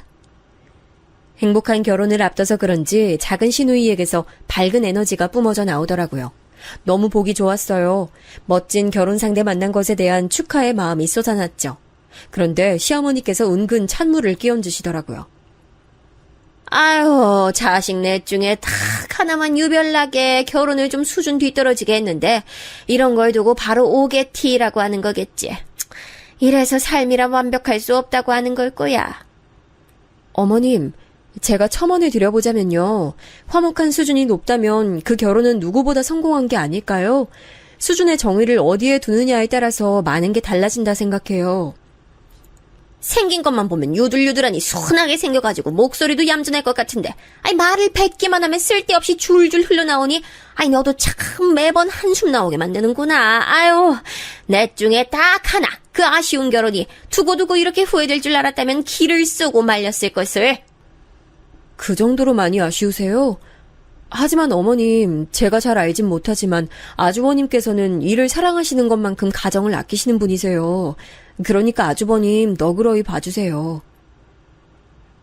행복한 결혼을 앞둬서 그런지 작은 시누이에게서 밝은 에너지가 뿜어져 나오더라고요. 너무 보기 좋았어요. 멋진 결혼 상대 만난 것에 대한 축하의 마음이 쏟아났죠. 그런데 시어머니께서 은근 찬물을 끼얹으시더라고요. 아유, 자식 넷 중에 딱 하나만 유별나게 결혼을 좀 수준 뒤떨어지게 했는데 이런 걸 두고 바로 오게티라고 하는 거겠지. 이래서 삶이라 완벽할 수 없다고 하는 걸 거야. 어머님, 제가 첨언을 드려보자면요. 화목한 수준이 높다면 그 결혼은 누구보다 성공한 게 아닐까요? 수준의 정의를 어디에 두느냐에 따라서 많은 게 달라진다 생각해요. 생긴 것만 보면 유들유들하니 순하게 생겨가지고 목소리도 얌전할 것 같은데 말을 100개만 하면 쓸데없이 줄줄 흘러나오니 너도 참 매번 한숨 나오게 만드는구나. 아유, 넷 중에 딱 하나 그 아쉬운 결혼이 두고두고 이렇게 후회될 줄 알았다면 기를 쓰고 말렸을 것을. 그 정도로 많이 아쉬우세요? 하지만 어머님, 제가 잘 알진 못하지만 아주버님께서는 일을 사랑하시는 것만큼 가정을 아끼시는 분이세요. 그러니까 아주버님 너그러이 봐주세요.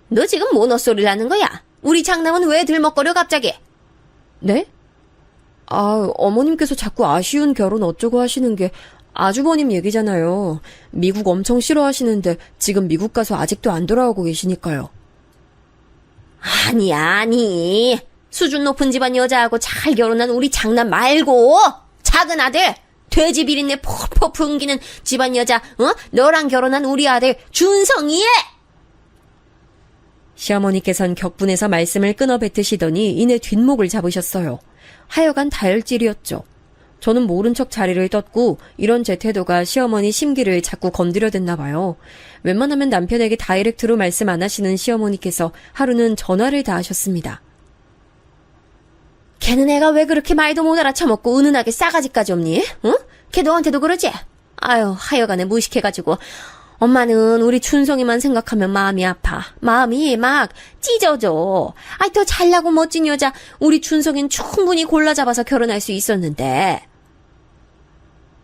너 지금 뭔 헛소리를 하는 거야? 우리 장남은 왜 들먹거려 갑자기? 네? 어머님께서 자꾸 아쉬운 결혼 어쩌고 하시는 게 아주버님 얘기잖아요. 미국 엄청 싫어하시는데 지금 미국 가서 아직도 안 돌아오고 계시니까요. 아니. 수준 높은 집안 여자하고 잘 결혼한 우리 장남 말고 작은 아들 돼지 비린내 폴폴 풍기는 집안 여자 너랑 결혼한 우리 아들 준성이. 시어머니께선 격분해서 말씀을 끊어 뱉으시더니 이내 뒷목을 잡으셨어요. 하여간 다혈질이었죠. 저는 모른 척 자리를 떴고 이런 제 태도가 시어머니 심기를 자꾸 건드려댔나 봐요. 웬만하면 남편에게 다이렉트로 말씀 안 하시는 시어머니께서 하루는 전화를 다 하셨습니다. 걔는 애가 왜 그렇게 말도 못 알아쳐먹고 은은하게 싸가지까지 없니? 응? 걔 너한테도 그러지? 아유, 하여간에 무식해가지고 엄마는 우리 춘성이만 생각하면 마음이 아파. 마음이 막 찢어져. 더 잘나고 멋진 여자 우리 춘성인 충분히 골라 잡아서 결혼할 수 있었는데.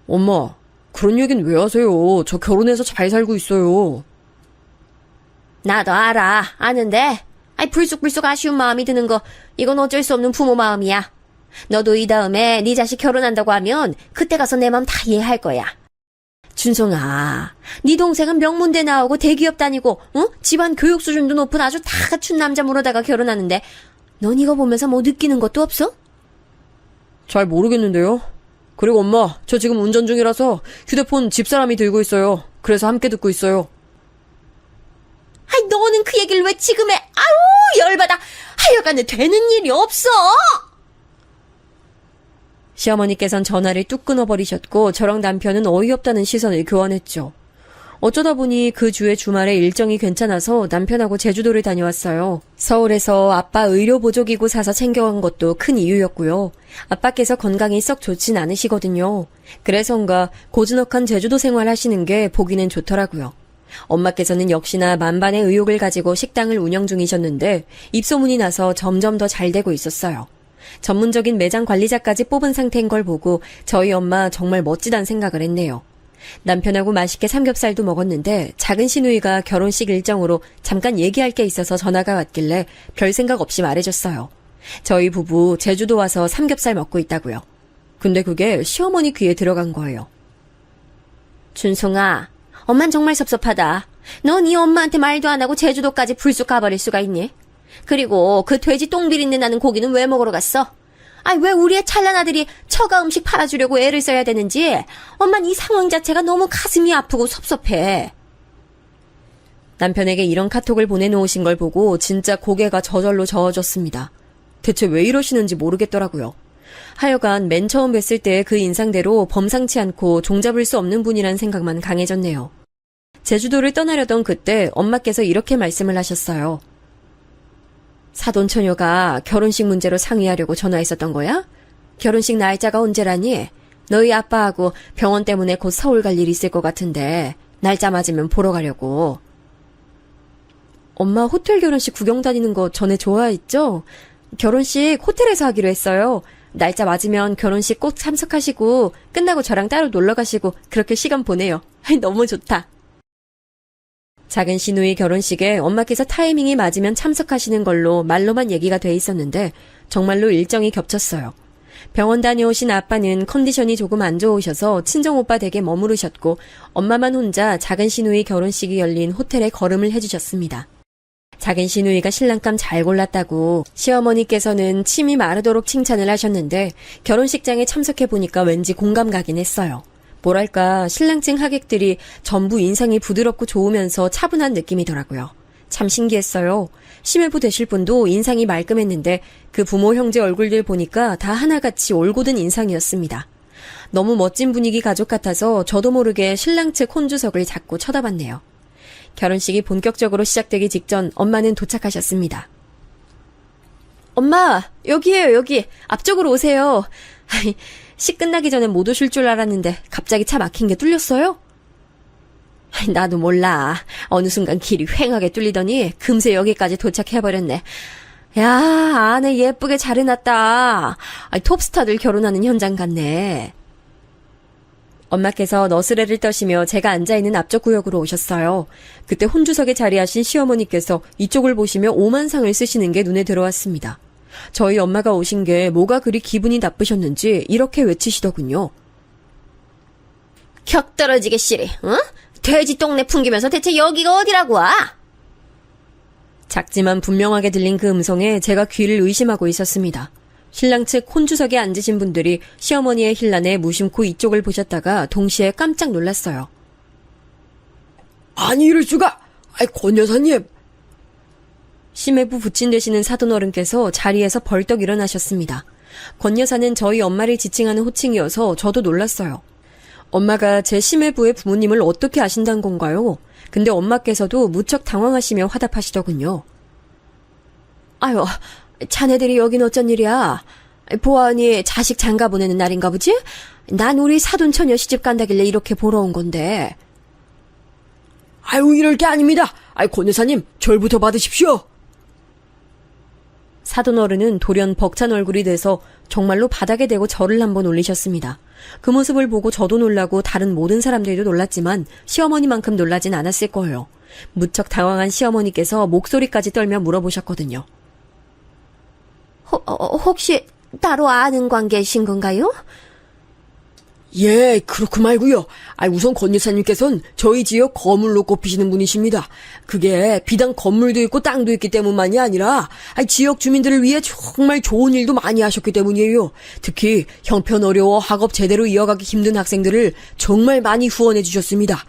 엄마, 그런 얘기는 왜 하세요? 저 결혼해서 잘 살고 있어요. 나도 알아. 아는데 불쑥불쑥 아쉬운 마음이 드는 거 이건 어쩔 수 없는 부모 마음이야. 너도 이 다음에 네 자식 결혼한다고 하면 그때 가서 내 마음 다 이해할 거야. 준성아, 네 동생은 명문대 나오고 대기업 다니고 집안 교육 수준도 높은 아주 다 갖춘 남자 물어다가 결혼하는데 넌 이거 보면서 뭐 느끼는 것도 없어? 잘 모르겠는데요. 그리고 엄마, 저 지금 운전 중이라서 휴대폰 집사람이 들고 있어요. 그래서 함께 듣고 있어요. 너는 그 얘기를 왜 지금 해? 아우, 열받아. 하여간에 되는 일이 없어. 시어머니께선 전화를 뚝 끊어버리셨고 저랑 남편은 어이없다는 시선을 교환했죠. 어쩌다 보니 그 주의 주말에 일정이 괜찮아서 남편하고 제주도를 다녀왔어요. 서울에서 아빠 의료보조기구 사서 챙겨간 것도 큰 이유였고요. 아빠께서 건강이 썩 좋진 않으시거든요. 그래서인가 고즈넉한 제주도 생활 하시는 게 보기는 좋더라고요. 엄마께서는 역시나 만반의 의욕을 가지고 식당을 운영 중이셨는데 입소문이 나서 점점 더 잘 되고 있었어요. 전문적인 매장 관리자까지 뽑은 상태인 걸 보고 저희 엄마 정말 멋지단 생각을 했네요. 남편하고 맛있게 삼겹살도 먹었는데 작은 시누이가 결혼식 일정으로 잠깐 얘기할 게 있어서 전화가 왔길래 별 생각 없이 말해줬어요. 저희 부부 제주도 와서 삼겹살 먹고 있다고요. 근데 그게 시어머니 귀에 들어간 거예요. 준송아, 엄만 정말 섭섭하다. 넌 이 엄마한테 말도 안 하고 제주도까지 불쑥 가버릴 수가 있니? 그리고 그 돼지 똥비린내 나는 고기는 왜 먹으러 갔어? 왜 우리의 찰난 아들이 처가 음식 팔아주려고 애를 써야 되는지 엄만 이 상황 자체가 너무 가슴이 아프고 섭섭해. 남편에게 이런 카톡을 보내놓으신 걸 보고 진짜 고개가 저절로 저어졌습니다. 대체 왜 이러시는지 모르겠더라고요. 하여간 맨 처음 뵀을 때 그 인상대로 범상치 않고 종잡을 수 없는 분이란 생각만 강해졌네요. 제주도를 떠나려던 그때 엄마께서 이렇게 말씀을 하셨어요. 사돈 처녀가 결혼식 문제로 상의하려고 전화했었던 거야? 결혼식 날짜가 언제라니? 너희 아빠하고 병원 때문에 곧 서울 갈 일 있을 것 같은데 날짜 맞으면 보러 가려고. 엄마 호텔 결혼식 구경 다니는 거 전에 좋아했죠? 결혼식 호텔에서 하기로 했어요. 날짜 맞으면 결혼식 꼭 참석하시고 끝나고 저랑 따로 놀러 가시고 그렇게 시간 보내요. 너무 좋다. 작은 시누이 결혼식에 엄마께서 타이밍이 맞으면 참석하시는 걸로 말로만 얘기가 돼 있었는데 정말로 일정이 겹쳤어요. 병원 다녀오신 아빠는 컨디션이 조금 안 좋으셔서 친정오빠 댁에 머무르셨고 엄마만 혼자 작은 시누이 결혼식이 열린 호텔에 걸음을 해주셨습니다. 작은 시누이가 신랑감 잘 골랐다고 시어머니께서는 침이 마르도록 칭찬을 하셨는데 결혼식장에 참석해보니까 왠지 공감 가긴 했어요. 뭐랄까 신랑층 하객들이 전부 인상이 부드럽고 좋으면서 차분한 느낌이더라고요. 참 신기했어요. 심해부 되실 분도 인상이 말끔했는데 그 부모 형제 얼굴들 보니까 다 하나같이 올곧은 인상이었습니다. 너무 멋진 분위기 가족 같아서 저도 모르게 신랑 측 혼주석을 자꾸 쳐다봤네요. 결혼식이 본격적으로 시작되기 직전 엄마는 도착하셨습니다. 엄마, 여기에요, 여기. 앞쪽으로 오세요. 식 끝나기 전에 못 오실 줄 알았는데 갑자기 차 막힌 게 뚫렸어요? 나도 몰라. 어느 순간 길이 휑하게 뚫리더니 금세 여기까지 도착해버렸네. 야, 안에 예쁘게 잘 해놨다. 톱스타들 결혼하는 현장 같네. 엄마께서 너스레를 떠시며 제가 앉아있는 앞쪽 구역으로 오셨어요. 그때 혼주석에 자리하신 시어머니께서 이쪽을 보시며 오만상을 쓰시는 게 눈에 들어왔습니다. 저희 엄마가 오신 게 뭐가 그리 기분이 나쁘셨는지 이렇게 외치시더군요. 격 떨어지게 씨리, 응? 돼지 똥내 풍기면서 대체 여기가 어디라고 와? 작지만 분명하게 들린 그 음성에 제가 귀를 의심하고 있었습니다. 신랑 측 혼주석에 앉으신 분들이 시어머니의 힐란에 무심코 이쪽을 보셨다가 동시에 깜짝 놀랐어요. 아니 이럴 수가. 권 여사님. 심해부 부친 되시는 사돈어른께서 자리에서 벌떡 일어나셨습니다. 권 여사는 저희 엄마를 지칭하는 호칭이어서 저도 놀랐어요. 엄마가 제 심해부의 부모님을 어떻게 아신다는 건가요? 근데 엄마께서도 무척 당황하시며 화답하시더군요. 아유, 자네들이 여긴 어쩐 일이야? 보아하니 자식 장가 보내는 날인가 보지? 난 우리 사돈처녀 시집 간다길래 이렇게 보러 온 건데. 아유 이럴 게 아닙니다. 권 여사님 절부터 받으십시오. 사돈어른은 돌연 벅찬 얼굴이 돼서 정말로 바닥에 대고 절을 한번 올리셨습니다. 그 모습을 보고 저도 놀라고 다른 모든 사람들도 놀랐지만 시어머니만큼 놀라진 않았을 거예요. 무척 당황한 시어머니께서 목소리까지 떨며 물어보셨거든요. 혹시 따로 아는 관계이신 건가요? 예, 그렇고 말고요. 우선 권 여사님께서는 저희 지역 거물로 꼽히시는 분이십니다. 그게 비단 건물도 있고 땅도 있기 때문만이 아니라 지역 주민들을 위해 정말 좋은 일도 많이 하셨기 때문이에요. 특히 형편 어려워 학업 제대로 이어가기 힘든 학생들을 정말 많이 후원해 주셨습니다.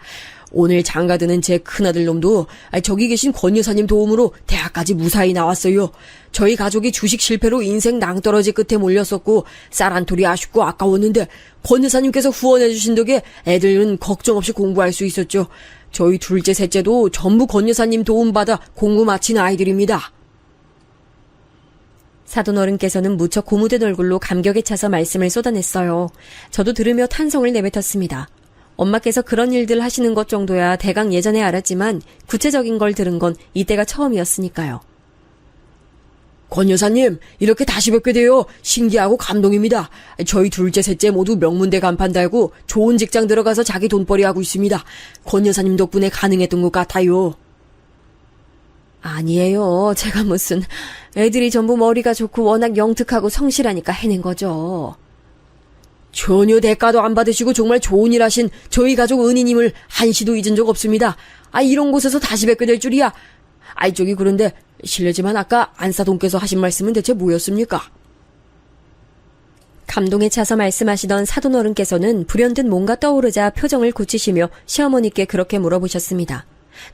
오늘 장가드는 제 큰아들 놈도 저기 계신 권 여사님 도움으로 대학까지 무사히 나왔어요. 저희 가족이 주식 실패로 인생 낭떠러지 끝에 몰렸었고 쌀 한 톨이 아쉽고 아까웠는데 권 여사님께서 후원해 주신 덕에 애들은 걱정 없이 공부할 수 있었죠. 저희 둘째 셋째도 전부 권 여사님 도움받아 공부 마친 아이들입니다. 사돈어른께서는 무척 고무된 얼굴로 감격에 차서 말씀을 쏟아냈어요. 저도 들으며 탄성을 내뱉었습니다. 엄마께서 그런 일들 하시는 것 정도야 대강 예전에 알았지만 구체적인 걸 들은 건 이때가 처음이었으니까요. 권 여사님, 이렇게 다시 뵙게 되어 신기하고 감동입니다. 저희 둘째 셋째 모두 명문대 간판 달고 좋은 직장 들어가서 자기 돈벌이 하고 있습니다. 권 여사님 덕분에 가능했던 것 같아요. 아니에요. 제가 무슨 애들이 전부 머리가 좋고 워낙 영특하고 성실하니까 해낸 거죠. 전혀 대가도 안 받으시고 정말 좋은 일 하신 저희 가족 은희님을 한시도 잊은 적 없습니다. 이런 곳에서 다시 뵙게 될 줄이야. 저기 그런데 실례지만 아까 안사돈께서 하신 말씀은 대체 뭐였습니까? 감동에 차서 말씀하시던 사돈어른께서는 불현듯 뭔가 떠오르자 표정을 굳히시며 시어머니께 그렇게 물어보셨습니다.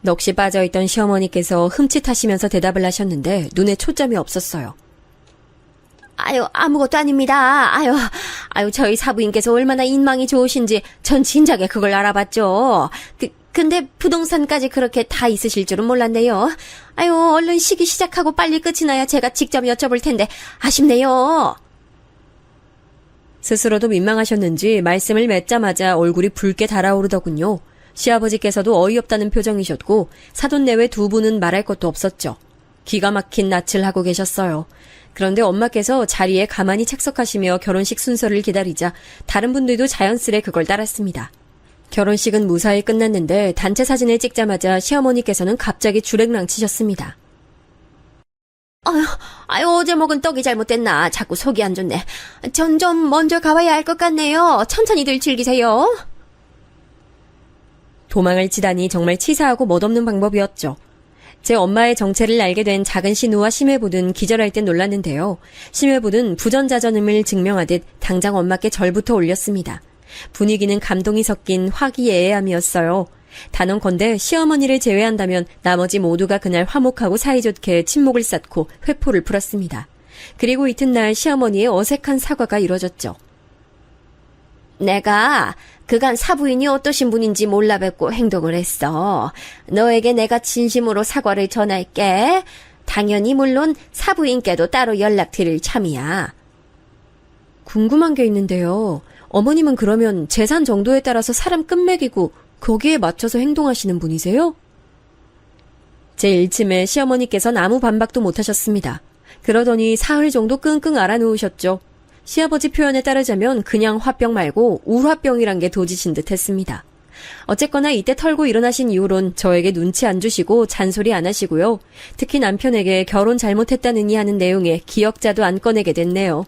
넋이 빠져있던 시어머니께서 흠칫하시면서 대답을 하셨는데 눈에 초점이 없었어요. 아유, 아무것도 아닙니다. 아유, 저희 사부인께서 얼마나 인망이 좋으신지 전 진작에 그걸 알아봤죠. 근데 부동산까지 그렇게 다 있으실 줄은 몰랐네요. 아유, 얼른 시기 시작하고 빨리 끝이 나야 제가 직접 여쭤볼 텐데 아쉽네요. 스스로도 민망하셨는지 말씀을 맺자마자 얼굴이 붉게 달아오르더군요. 시아버지께서도 어이없다는 표정이셨고 사돈 내외 두 분은 말할 것도 없었죠. 기가 막힌 낯을 하고 계셨어요. 그런데 엄마께서 자리에 가만히 책석하시며 결혼식 순서를 기다리자 다른 분들도 자연스레 그걸 따랐습니다. 결혼식은 무사히 끝났는데 단체 사진을 찍자마자 시어머니께서는 갑자기 주랭랑 치셨습니다. 아유, 어제 먹은 떡이 잘못됐나. 자꾸 속이 안 좋네. 전 좀 먼저 가봐야 할 것 같네요. 천천히들 즐기세요. 도망을 치다니 정말 치사하고 멋없는 방법이었죠. 제 엄마의 정체를 알게 된 작은 신우와 심해보는 기절할 땐 놀랐는데요. 심해보는 부전자전음을 증명하듯 당장 엄마께 절부터 올렸습니다. 분위기는 감동이 섞인 화기애애함이었어요. 단언컨대 시어머니를 제외한다면 나머지 모두가 그날 화목하고 사이좋게 친목을 쌓고 회포를 풀었습니다. 그리고 이튿날 시어머니의 어색한 사과가 이뤄졌죠. 내가 그간 사부인이 어떠신 분인지 몰라 뵙고 행동을 했어. 너에게 내가 진심으로 사과를 전할게. 당연히 물론 사부인께도 따로 연락드릴 참이야. 궁금한 게 있는데요. 어머님은 그러면 재산 정도에 따라서 사람 끝매기고 거기에 맞춰서 행동하시는 분이세요? 제 일침에 시어머니께서는 아무 반박도 못하셨습니다. 그러더니 사흘 정도 끙끙 앓아누우셨죠. 시아버지 표현에 따르자면 그냥 화병 말고 울화병이란 게 도지신 듯 했습니다. 어쨌거나 이때 털고 일어나신 이후론 저에게 눈치 안 주시고 잔소리 안 하시고요. 특히 남편에게 결혼 잘못했다느니 하는 내용의 기억자도 안 꺼내게 됐네요.